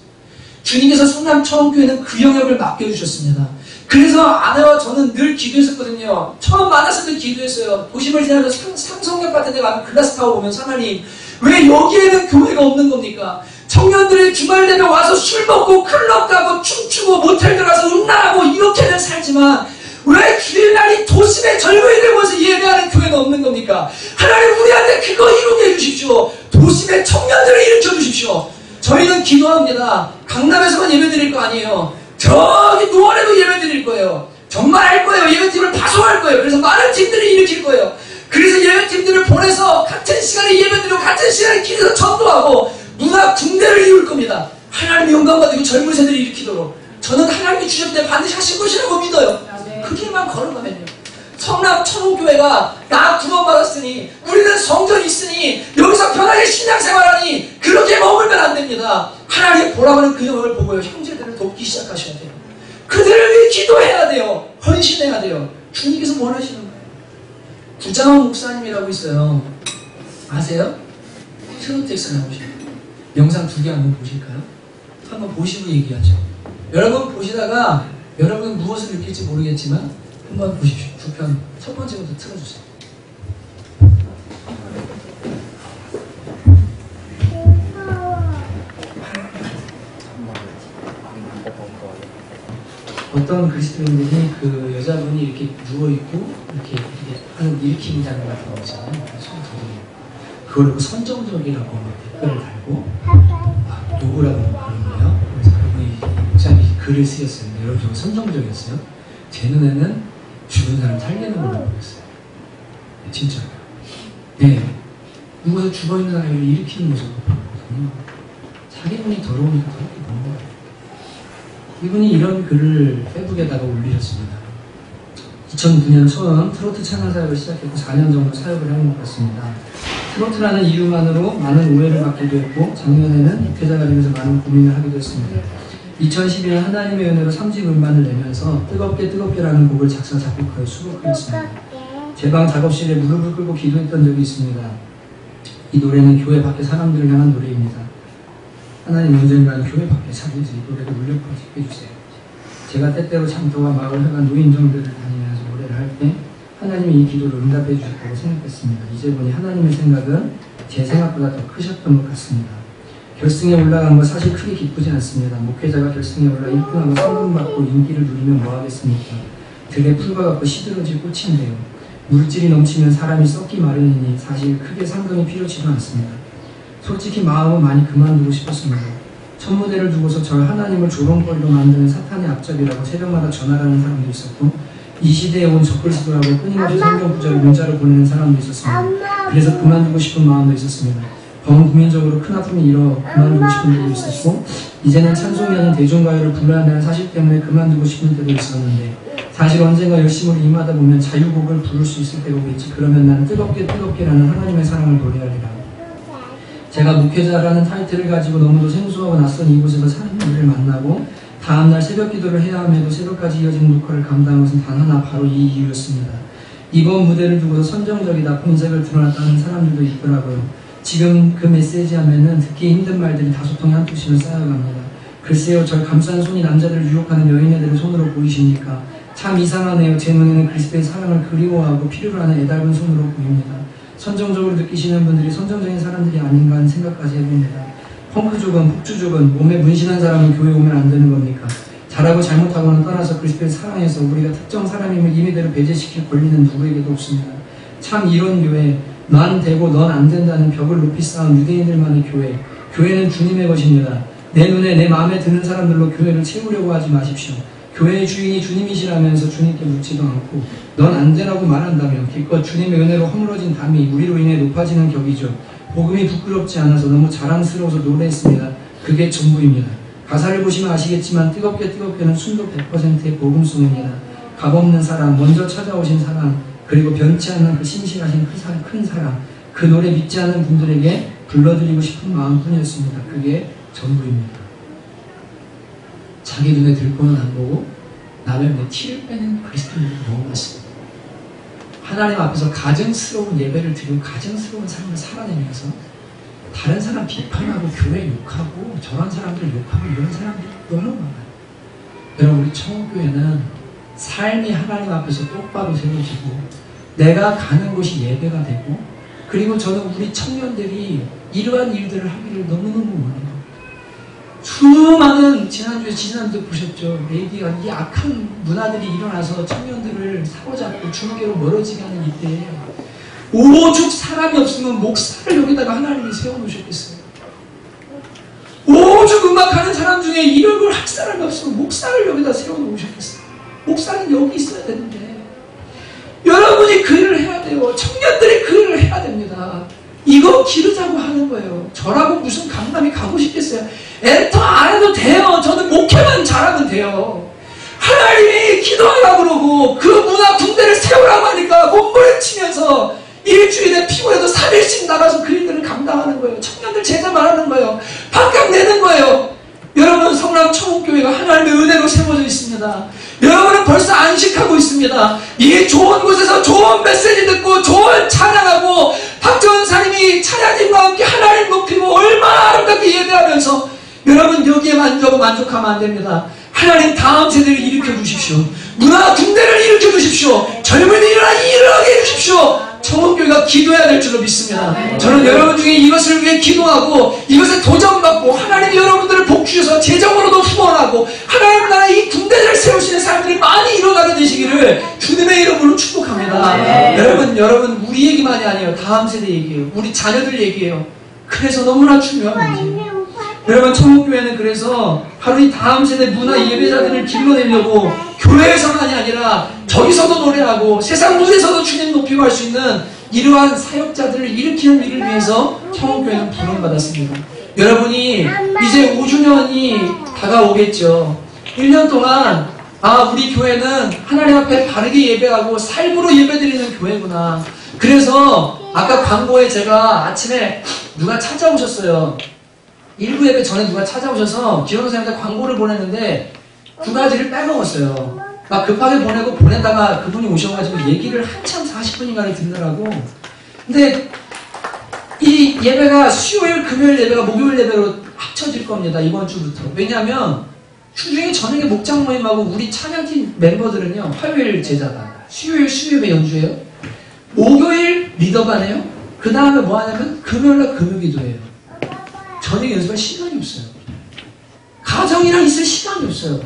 주님께서 성남처음교회는 그 영역을 맡겨주셨습니다. 그래서 아내와 저는 늘 기도했었거든요. 처음 만났을 때 기도했어요. 도심을 지나면서 상성역 같은 데 가면 글라스 타워 보면서 하나님, 왜 여기에는 교회가 없는 겁니까? 청년들이 주말 되면 와서 술 먹고 클럽 가고 춤추고 모텔 들어가서 음란하고 이렇게는 살지만 왜 주일날이 도심의 젊은이들 모여서 예배하는 교회가 없는 겁니까? 하나님, 우리한테 그거 이루게 해주십시오. 도심의 청년들을 일으켜 주십시오. 저희는 기도합니다. 강남에서만 예배 드릴 거 아니에요. 저기 노원에도 예배 드릴 거예요. 정말 할 거예요. 예배팀을 파송할 거예요. 그래서 많은 팀들을 일으킬 거예요. 그래서 예배팀들을 보내서 같은 시간에 예배 드리고 같은 시간에 기도해서 전도하고 문화 군대를 이룰 겁니다. 하나님의 영광 받고 젊은 세대를 일으키도록 저는 하나님이 주셨을 때 반드시 하실 것이라고 믿어요. 그 길만 걸어가면요. 성남 천홍교회가 나 구원받았으니 우리는 성전이 있으니 여기서 편하게 신앙생활하니 그렇게 머물면 안 됩니다. 하나님 보라고는 그 영역을 보고요. 형제들을 돕기 시작하셔야 돼요. 그들을 위해 기도해야 돼요. 헌신해야 돼요. 주님께서 원하시는 거예요. 구장원 목사님이라고 있어요. 아세요? 트로텍스 나오셔요. 영상 2개 한번 보실까요? 한번 보시고 얘기하죠. 여러분 보시다가 여러분 무엇을 느낄지 모르겠지만 한번 보십시오. 2편 첫 번째부터 틀어주세요. 어떤 그리스도인들이 그 여자분이 이렇게 누워있고 이렇게 하는 일으키는 장면 같은 거 있잖아요. 그걸 보고 선정적이라고 댓글을 달고 누구라고 그런 거예요. 그래서 그분이 목사님이 글을 쓰였어요. 여러분 저거 선정적이었어요. 제 눈에는 죽은 사람 살리는 걸로 보였어요. 네, 진짜로요. 네. 누구서 죽어있는 사람을 일으키는 모습을 보거든요. 자기 분이 더러우니까 그렇게 보는 거예요. 이분이 이런 글을 페북에다가 올리셨습니다. 2009년 처음 트로트 찬양 사역을 시작했고 4년 정도 사역을 해온 것 같습니다. 트로트라는 이유만으로 많은 오해를 받기도 했고 작년에는 목회자가 되면서 많은 고민을 하기도 했습니다. 2012년 하나님의 은혜로 3집 음반을 내면서 뜨겁게라는 곡을 작사 작곡하여 수록하였습니다. 제 방 작업실에 무릎을 꿇고 기도했던 적이 있습니다. 이 노래는 교회 밖의 사람들을 향한 노래입니다. 하나님 언젠가는 교회 밖에 살면서 이 노래를 울려 퍼지게 해주세요. 제가 때때로 장터와 마을 회관 노인정들을 다니면서 노래를 할 때 하나님이 이 기도를 응답해 주셨다고 생각했습니다. 이제 보니 하나님의 생각은 제 생각보다 더 크셨던 것 같습니다. 결승에 올라간 거 사실 크게 기쁘지 않습니다. 목회자가 결승에 올라 1등하고 상금받고 인기를 누리면 뭐하겠습니까? 들에 풀과 같고 시들어질 꽃인데요. 물질이 넘치면 사람이 썩기 마련이니 사실 크게 상금이 필요치도 않습니다. 솔직히 마음은 많이 그만두고 싶었습니다. 첫 무대를 두고서 절 하나님을 조롱거리로 만드는 사탄의 앞잡이라고 새벽마다 전화하는 사람도 있었고 이 시대에 온 적글스도라고 끊임없이 성경 구절을 문자로 보내는 사람도 있었습니다. 그래서 그만두고 싶은 마음도 있었습니다. 범국민적으로 큰 아픔이 일어 그만두고 싶은 때도 있었고 이제는 찬송이 아닌 대중가요를 불러야 한다는 사실 때문에 그만두고 싶은 때도 있었는데 사실 언젠가 열심으로 임하다 보면 자유곡을 부를 수 있을 때가 오겠지. 그러면 나는 뜨겁게라는 하나님의 사랑을 노래하리라. 제가 목회자라는 타이틀을 가지고 너무도 생소하고 낯선 이곳에서 사람들을 만나고 다음날 새벽 기도를 해야 함에도 새벽까지 이어지는 녹화를 감당한 것은 단 하나 바로 이 이유였습니다. 이번 무대를 두고서 선정적이다 본색을 드러났다는 사람들도 있더라고요. 지금 그 메시지 하면은 듣기 힘든 말들이 다섯 통에 한 통씩은 쌓여갑니다. 글쎄요, 절 감싼 손이 남자들을 유혹하는 여인애들의 손으로 보이십니까? 참 이상하네요. 제 눈에는 그리스도의 사랑을 그리워하고 필요로 하는 애달은 손으로 보입니다. 선정적으로 느끼시는 분들이 선정적인 사람들이 아닌가 하는 생각까지 해봅니다. 펑크족은 폭주족은 몸에 문신한 사람은 교회 오면 안 되는 겁니까? 잘하고 잘못하고는 떠나서 그리스도의 사랑에서 우리가 특정 사람임을 임의대로 배제시킬 권리는 누구에게도 없습니다. 참 이런 교회, 난 되고 넌 안 된다는 벽을 높이 쌓은 유대인들만의 교회, 교회는 주님의 것입니다. 내 눈에 내 마음에 드는 사람들로 교회를 채우려고 하지 마십시오. 교회의 주인이 주님이시라면서 주님께 묻지도 않고 넌 안 되라고 말한다면 기껏 주님의 은혜로 허물어진 담이 우리로 인해 높아지는 격이죠. 복음이 부끄럽지 않아서 너무 자랑스러워서 노래했습니다. 그게 전부입니다. 가사를 보시면 아시겠지만 뜨겁게는 순도 100%의 복음송입니다. 값없는 사랑, 먼저 찾아오신 사랑, 그리고 변치 않는 그 신실하신 큰 사랑, 그 노래 믿지 않는 분들에게 불러드리고 싶은 마음뿐이었습니다. 그게 전부입니다. 자기 눈에 들 거는 안 보고 남의 눈에 티를 빼는 그리스도인들이 너무 많습니다. 하나님 앞에서 가증스러운 예배를 드리고 가증스러운 삶을 살아내면서 다른 사람 비판하고 교회 욕하고 저런 사람들 욕하고 이런 사람들이 너무 많아요. 여러분, 우리 청원교회는 삶이 하나님 앞에서 똑바로 세워지고 내가 가는 곳이 예배가 되고, 그리고 저는 우리 청년들이 이러한 일들을 하기를 너무너무 원해요. 수많은, 지난주에 보셨죠? 레이디가 이 악한 문화들이 일어나서 청년들을 사로잡고 주님께로 멀어지게 하는 이때예요. 오죽 사람이 없으면 목사를 여기다가 하나님이 세워놓으셨겠어요. 오죽 음악하는 사람 중에 이런 걸 할 사람이 없으면 목사를 여기다 세워놓으셨겠어요. 목사는 여기 있어야 되는데, 여러분이 그 일을 해야 돼요. 청년들이 그 일을 해야 됩니다. 이거 기르자고 하는 거예요. 저라고 무슨 강남이 가고 싶겠어요? 엔터 안 해도 돼요. 저는 목회만 잘하면 돼요. 하나님이 기도하라고 그러고 그 문화 군대를 세우라고 하니까 몸부림치면서 일주일에 피곤해도 3일씩 나가서 그 일들을 감당하는 거예요. 청년들 제자 말하는 거예요. 밥값 내는 거예요. 여러분, 성남 청운교회가 하나님의 은혜로 세워져 있습니다. 여러분은 벌써 안식하고 있습니다. 이 좋은 곳에서 좋은 메시지 듣고 좋은 찬양하고 박정은 사님이 찬양팀과 함께 하나님 높이고 얼마나 아름답게 예배하면서, 여러분 여기에 만족하면 안 됩니다. 하나님 다음 세대를 일으켜 주십시오. 문화 군대를 일으켜 주십시오. 젊은이 일어나게 해주십시오. 청원교회가 기도해야 될 줄로 믿습니다. 저는 여러분 중에 이것을 위해 기도하고 이것에 도전받고 하나님이 여러분들을 복주셔서 재정으로도 후원하고 하나님 나라 이 군대를 세우시는 사람들이 많이 일어나게 되시기를 주님의 이름으로 축복합니다. 여러분 우리 얘기만이 아니에요. 다음 세대 얘기예요. 우리 자녀들 얘기예요. 그래서 너무나 중요한 문제예요. 여러분, 청원교회는 그래서 바로 이 다음 세대 문화 예배자들을 길러내려고 교회에서만이 아니라 저기서도 노래하고 세상 무대에서도 주님 높이고 할 수 있는 이러한 사역자들을 일으키는 일을 위해서 청원교회는 부름받았습니다. 여러분이 이제 5주년이 다가오겠죠. 1년 동안 우리 교회는 하나님 앞에 바르게 예배하고 삶으로 예배드리는 교회구나. 그래서 아까 광고에 제가 아침에 누가 찾아오셨어요. 1부 예배 전에 누가 찾아오셔서 기록 선생님한테 광고를 보냈는데 2가지를 빼먹었어요. 막 급하게 보내다가 그분이 오셔가지고 얘기를 한참 40분인가를 듣느라고. 근데 이 예배가 수요일, 금요일 예배가 목요일 예배로 합쳐질 겁니다. 이번 주부터. 왜냐하면 주중에 저녁에 목장 모임하고 우리 찬양팀 멤버들은요, 화요일 제자반, 수요일 수요예배 연주해요. 목요일 리더반해요. 그 다음에 뭐 하냐면 금요일날 금요기도해요. 저녁 연습할 시간이 없어요. 가정이랑 있을 시간이 없어요.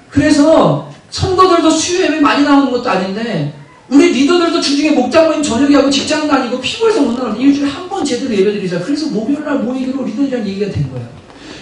그래서 성도들도 수요 예배 많이 나오는 것도 아닌데 우리 리더들도 주중에 목장 모임 저녁에 하고 직장 다니고 피곤해서 못 나오는데 일주일에 한 번 제대로 예배드리자. 그래서 목요일날 모이기로 리더들이랑 얘기가 된 거예요.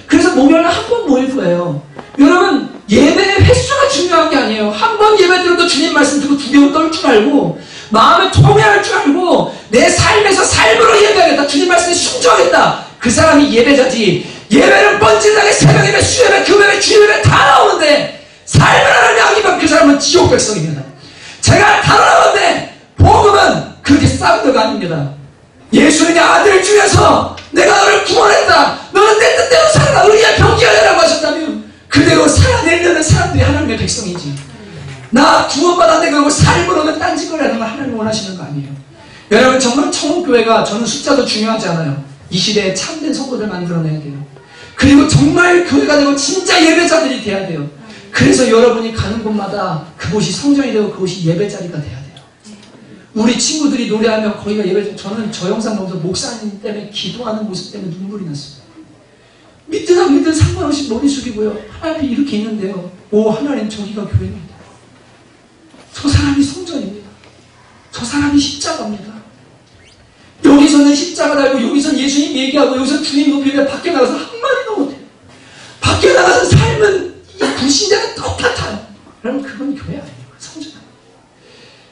그래서 목요일날 한 번 모일 거예요. 여러분, 예배의 횟수가 중요한 게 아니에요. 한 번 예배 들어도 주님 말씀 듣고 두려움 떨 줄 알고 마음에 통회할 줄 알고 내 삶에서 삶으로 예배하겠다. 주님 말씀에 순종하겠다. 그 사람이 예배자지. 예배는 번질나게 새벽 예배, 수예배, 금요예배, 주일예배 다 나오는데 삶을 하나님 아니면 그 사람은 지옥 백성입니다. 제가 다뤄나는데 복음은 그렇게 싼 거가 아닙니다. 예수님의 아들 중에서 내가 너를 구원했다. 너는 내 뜻대로 살아라. 의리의 병기가 되라고 하셨다면 그대로 살아내려는 사람들이 하나님의 백성이지. 나 구원받았는데 그러고 삶으로는 딴짓거리하는 걸 하나님 원하시는 거 아니에요. 여러분, 정말 청운교회가 저는 숫자도 중요하지 않아요. 이 시대에 참된 성도들 만들어내야 돼요. 그리고 정말 교회가 되고 진짜 예배자들이 돼야 돼요. 그래서 여러분이 가는 곳마다 그곳이 성전이 되고 그곳이 예배자리가 돼야 돼요. 우리 친구들이 노래하면 거기가 예배자. 저는 저 영상 보면서 목사님 때문에 기도하는 모습 때문에 눈물이 났어요. 믿든 안 믿든 상관없이 머리 숙이고요. 하나님이 이렇게 있는데요. 오, 하나님, 저기가 교회입니다. 저 사람이 성전입니다. 저 사람이 십자가입니다. 여기서는 십자가 달고 여기서는 예수님 얘기하고 여기서 주님 높이는데 밖에 나가서 한마디도 못해요. 밖에 나가서 삶은 이 불신자가 똑같아요. 여러분, 그건 교회 아니에요. 성전 아니에요.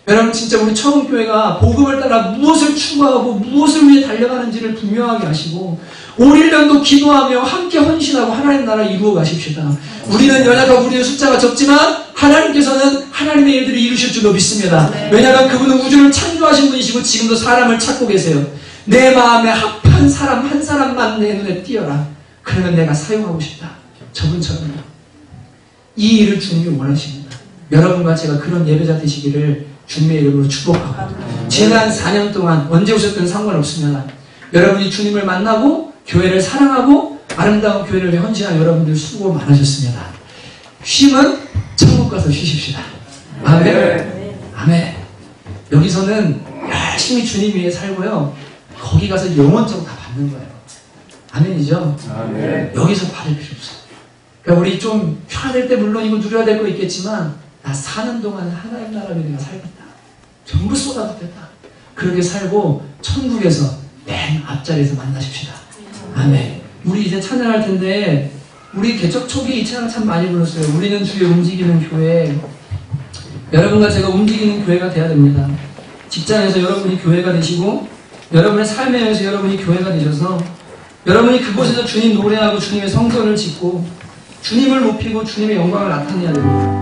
여러분, 진짜 우리 청운교회가 복음을 따라 무엇을 추구하고 무엇을 위해 달려가는지를 분명하게 하시고 올 1년도 기도하며 함께 헌신하고 하나님 나라 이루어 가십시다. 우리는 연약하고 우리의 숫자가 적지만 하나님께서는 하나님의 일들을 이루실 줄로 믿습니다. 왜냐하면 그분은 우주를 창조하신 분이시고 지금도 사람을 찾고 계세요. 내 마음에 합한 사람 한 사람만 내 눈에 띄어라. 그러면 내가 사용하고 싶다. 저분처럼요. 이 일을 주님이 원하십니다. 여러분과 제가 그런 예배자 되시기를 주님의 이름으로 축복하고 지난 4년 동안 언제 오셨든 상관없습니다. 여러분이 주님을 만나고 교회를 사랑하고 아름다운 교회를 위해 헌신한 여러분들 수고 많으셨습니다. 쉼은 천국 가서 쉬십시다. 아멘. 아멘. 여기서는 열심히 주님 위해 살고요. 거기 가서 영원적으로 다 받는 거예요. 아멘이죠? 아멘. 여기서 받을 필요 없어요. 그러니까 우리 좀 편할 때 물론 이거 누려야 될 거 있겠지만 나 사는 동안은 하나님 나라 위해 내가 살겠다. 전부 쏟아도 됐다. 그렇게 살고 천국에서 맨 앞자리에서 만나십시다. 아멘. 우리 이제 찬양할 텐데 우리 개척 초기 이 찬양 참 많이 불렀어요. 우리는 주의 움직이는 교회. 여러분과 제가 움직이는 교회가 돼야 됩니다. 직장에서 여러분이 교회가 되시고 여러분의 삶에서 여러분이 교회가 되셔서 여러분이 그곳에서 주님 노래하고 주님의 성전을 짓고 주님을 높이고 주님의 영광을 나타내야 됩니다.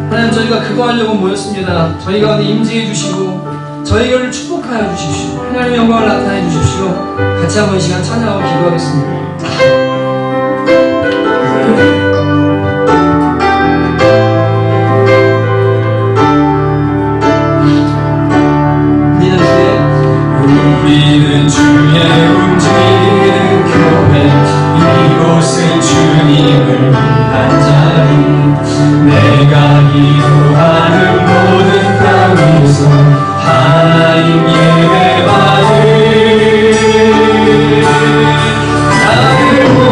하나님, 저희가 그거 하려고 모였습니다. 저희 가운데 임재해 주시고 저희를 축복하여 주십시오. 하나님의 영광을 나타내 주십시오. 같이 한번 이 시간 찬양하고 기도하겠습니다. 우리는 주의 움직이는 교회, 이곳은 주님을 위한 자리. 내가 기도하는 모든 땅에서 하나님 예배받을 나를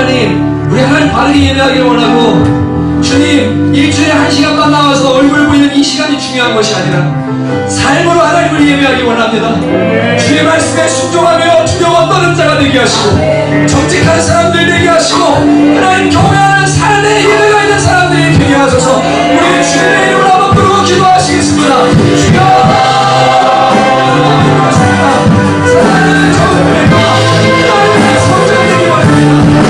하나님, 우리 하나님 바르게 예배하기를 원하고, 주님, 일주일에 1시간만 나와서 얼굴 보이는 이 시간이 중요한 것이 아니라 삶으로 하나님을 예배하기 원합니다. 주의 말씀에 순종하며 두려워 떠는 자가 되게 하시고, 정직한 사람들 되게 하시고, 하나님 경외하는 삶의 예배가 있는 사람들이 되게 하소서. 우리 주님의 이름으로 한번 부르고 기도하시겠습니다. 주여! 사랑하는 정부님과 하나님의 성전되기 원합니다.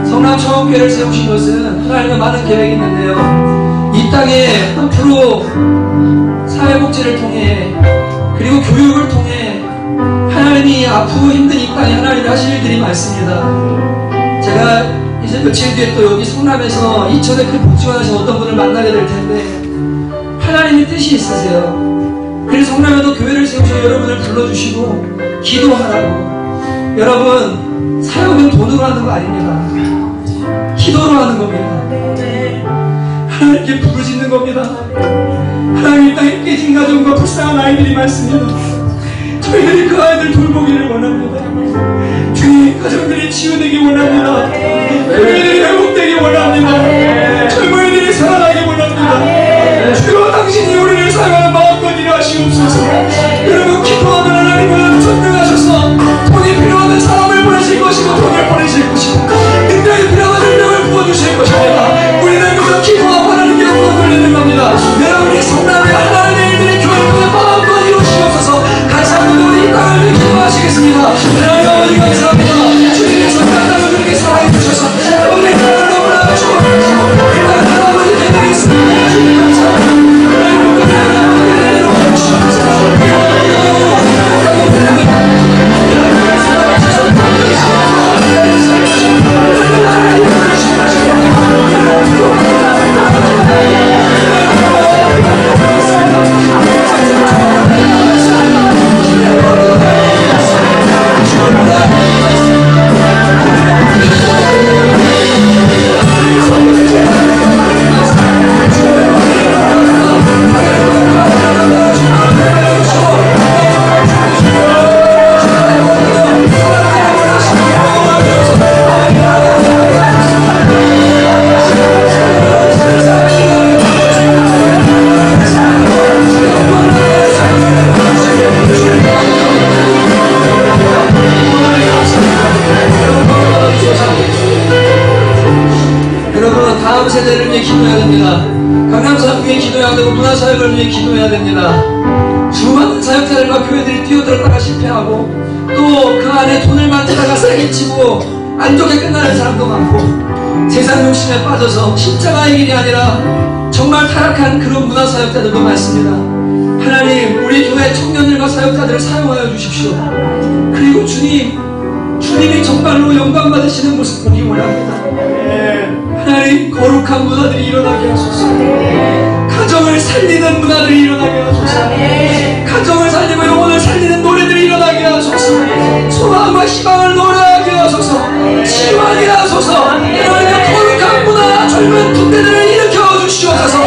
성남청교회를 세우신 것은 하나님과 많은 계획이 있는데요, 이 땅에 앞으로 사회복지를 통해 그리고 교육을 통해 하나님이 아프고 힘든 이 땅에 하나님이 하실 일들이 많습니다. 제가 이제 며칠 뒤에 또 여기 성남에서 이천에 그 복지관에서 어떤 분을 만나게 될 텐데, 하나님의 뜻이 있으세요. 그래서 성남에도 교회를 세우셔서 여러분을 불러주시고 기도하라고. 여러분, 사역은 돈으로 하는 거 아닙니다. 기도로 하는 겁니다. 하나님께 부르짖는 겁니다. 하나님, 이 땅에 깨진 가정과 불쌍한 아이들이 많습니다. 저희들이 그 아이들 돌보기를 원합니다. 주님, 가정들이 치유되기 원합니다. 교회들이 회복되기 원합니다. 젊은이들이 살아나기 원합니다. 주여, 당신이 우리를 사랑하는 마음껏 일하시옵소서. 여러분, 기도하는 하나님은 전능하셔서 돈이 필요하면 사람을 보내실 것이고 돈을 보내실 것이고 능력이 필요하면 능력을 부어주실 것입니다. 우리는 그저 기도하고 하나님께 영광 돌리는 겁니다. 여러분이 성남의 하나님의 일들이 교회 통해 마음껏 이루시옵소서. 같이 한번 우리 이 땅을 위해 기도하시겠습니다. 하나님 아버지, 감사합니다. 주님의 성남 땅을 그렇게 사랑해 주셔서 우리 땅을 너무나 축복하시고 하나님 되겠습니다. 주님 감사합니다. 세대를 위해 기도해야 됩니다. 강남사역을 위해 기도해야 되고 문화사역을 위해 기도해야 됩니다. 수많은 사역자들과 교회들이 뛰어들었다가 실패하고 또 그 안에 돈을 만지다가 사기치고 안 좋게 끝나는 사람도 많고 세상 욕심에 빠져서 십자가의 길이 아니라 정말 타락한 그런 문화사역자들도 많습니다. 하나님, 우리 교회 청년들과 사역자들을 사용하여 주십시오. 그리고 주님이 정말로 영광 받으시는 모습 보기 원합니다. 하나님, 거룩한 문화들이 일어나게 하소서. 가정을 살리는 문화들이 일어나게 하소서. 가정을 살리고 영혼을 살리는 노래들이 일어나게 하소서. 소망과 희망을 노래하게 하소서. 치유하게 하소서. 하나님의 거룩한 문화, 젊은 군대들을 일으켜 주시옵소서.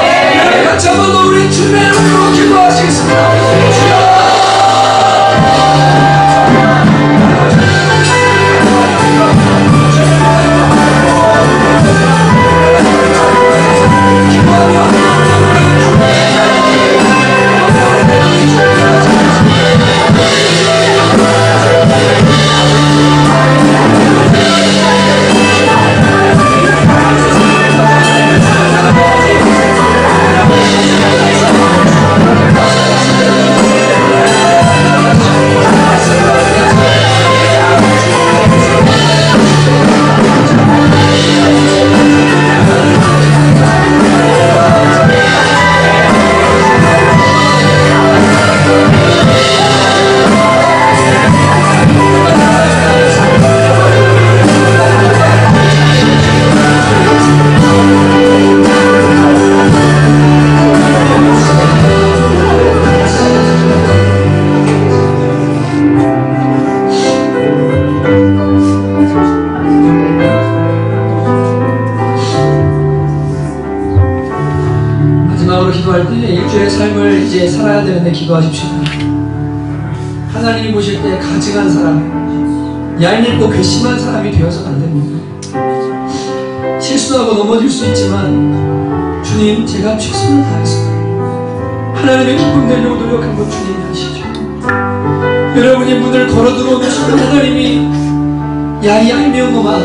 같이 한번 더 우리 주님의 이름으로 기도하시겠습니다. 주여! 기도할 때 일주일의 삶을 이제 살아야 되는데 기도하십시오. 하나님이 보실 때 가증한 사람, 얄밉고 괘씸한 사람이 되어서는 안 됩니다. 실수하고 넘어질 수 있지만 주님, 제가 최선을 다해서 하나님의 기쁨 되려고 노력한 것 주님이 아시죠. 여러분이 문을 걸어 들어오는 순간 하나님이 야, 이 얄미운 놈아,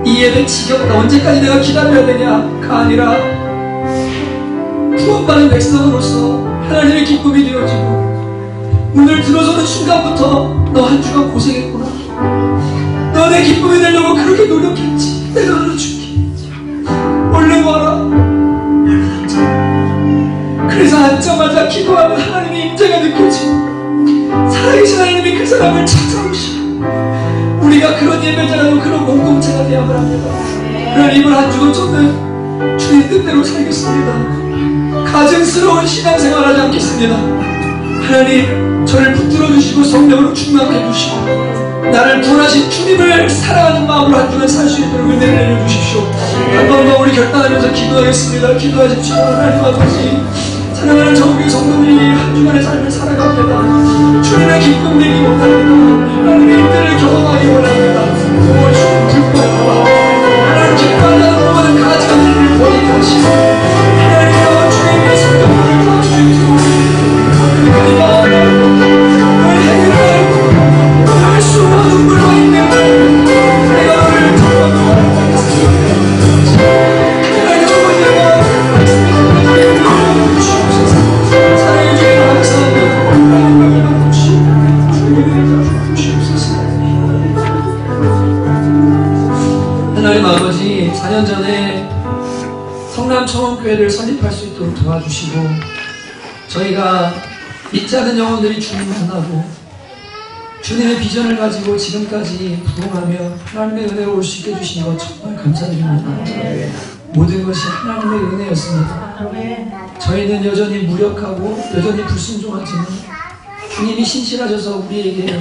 이 예배 지겹다, 언제까지 내가 기다려야 되냐가 아니라 구원받은 백성으로서 하나님의 기쁨이 되어지고 문을 들어서는 순간부터 너 한 주간 고생했구나, 너 내 기쁨이 되려고 그렇게 노력했지, 내가 알아줄게, 얼른 와라. 그래서 앉자마자 기도하면 하나님의 임재가 느껴지고 살아계신 하나님이 그 사람을 찾아오시고 우리가 그런 예배자라고 그런 공동체가 되어야 합니다. 하나님을 한 주간 저는 주님 뜻대로 살겠습니다. 가증스러운 신앙생활 하지 않겠습니다. 하나님, 저를 붙들어 주시고 성령으로 충만해 주시고 나를 구원하신 주님을 사랑하는 마음으로 한 주간 살 수 있도록 은혜를 내려주십시오. 한 번 더 우리 결단하면서 기도하겠습니다. 기도하십시오. 하나님 아버지, 사랑하는 정규 성도님이 한 주간의 삶을 살아갑니다. 주님의 기쁨 되기 원합니다. 하나님의 임재를 경험하기 원합니다. 오, 주님 기뻐하라. 하나님 기뻐하는 모든 가증한 일을 버리게 하시고 하나님과 주님의 성도님을 도와주시고 늘 해결하고 할 수 없는 눈물과 있는 내가 너를 기뻐하고 하나님 아버지, 4년 전에 성남청원교회를 설립할 수 있도록 도와주시고 저희가 믿지 않는 영혼들이 주님 만나고 주님의 비전을 가지고 지금까지 부동하며 하나님의 은혜로 올 수 있게 해주신 것 정말 감사드립니다. 모든 것이 하나님의 은혜였습니다. 저희는 여전히 무력하고 여전히 불순종하지만 주님이 신실하셔서 우리에게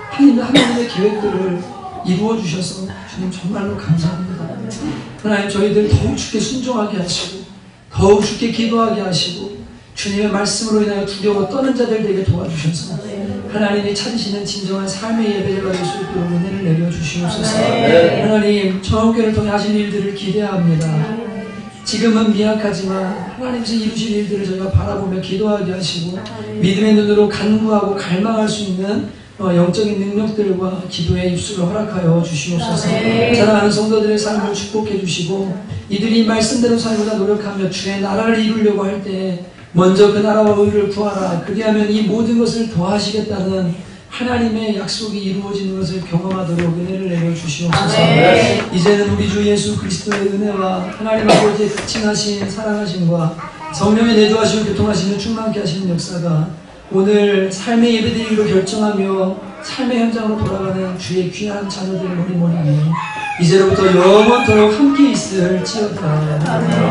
하나님의 계획들을 이루어 주셔서 주님 정말로 감사합니다. 하나님, 저희들 더욱 주께 순종하게 하시고 더욱 주께 기도하게 하시고 주님의 말씀으로 인하여 두려워 떠는 자들 되게 도와주셔서 하나님이 찾으시는 진정한 삶의 예배자가 될 수 있도록 은혜를 내려주시옵소서. 하나님, 청원교회를 통해 하실 일들을 기대합니다. 지금은 미약하지만 하나님께서 이루실 일들을 저희가 바라보며 기도하게 하시고 믿음의 눈으로 간구하고 갈망할 수 있는 영적인 능력들과 기도의 입술을 허락하여 주시옵소서. 사랑하는 성도들의 삶을 축복해 주시고 이들이 말씀대로 살고자 노력하며 주의 나라를 이루려고 할 때 먼저 그 나라와 의를 구하라, 그리하면 이 모든 것을 더하시겠다는 하나님의 약속이 이루어지는 것을 경험하도록 은혜를 내려주시옵소서. 이제는 우리 주 예수 그리스도의 은혜와 하나님 아버지의 극진하신 사랑하심과 성령의 내주하시고 교통하시는 충만케 하시는 역사가 오늘 삶의 예배드리기로 결정하며 삶의 현장으로 돌아가는 주의 귀한 자녀들 머리머리에 이제로부터 영원토록 함께 있을지어다.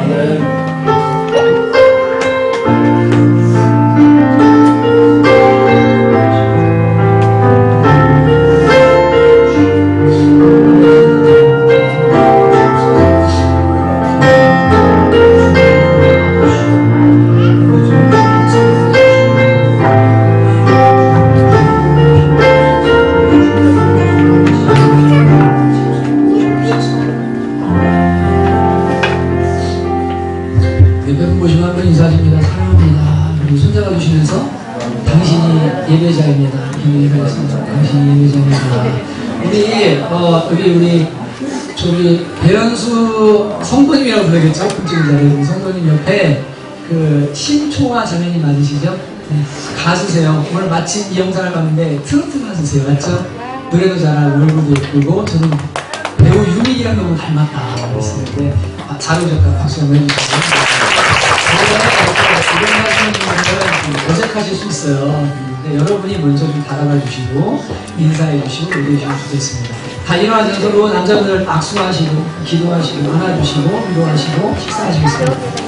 예배자입니다. 당신이 예배자입니다. 우리 저기 배현수 성도님이라고 부르겠죠? 국제자들 성도님 옆에 그 신초아 자매님 맞으시죠? 네, 가수세요. 오늘 마침 이 영상을 봤는데 트로트 가수세요. 맞죠? 노래도 잘하고 얼굴도 예쁘고 저는 배우 유민이랑 너무 닮았다 그랬었는데 잘 오셨다. 박수 한번 해주세요. 이런 하시는 분들은 어색하실 수 있어요. 여러분이 먼저 좀 다가가 주시고 인사해 주시고 얘기해 주시면 좋겠습니다. 다 일어나셔서 남자분들 악수하시고 기도하시고 안아주시고 위로하시고 식사하시겠습니다.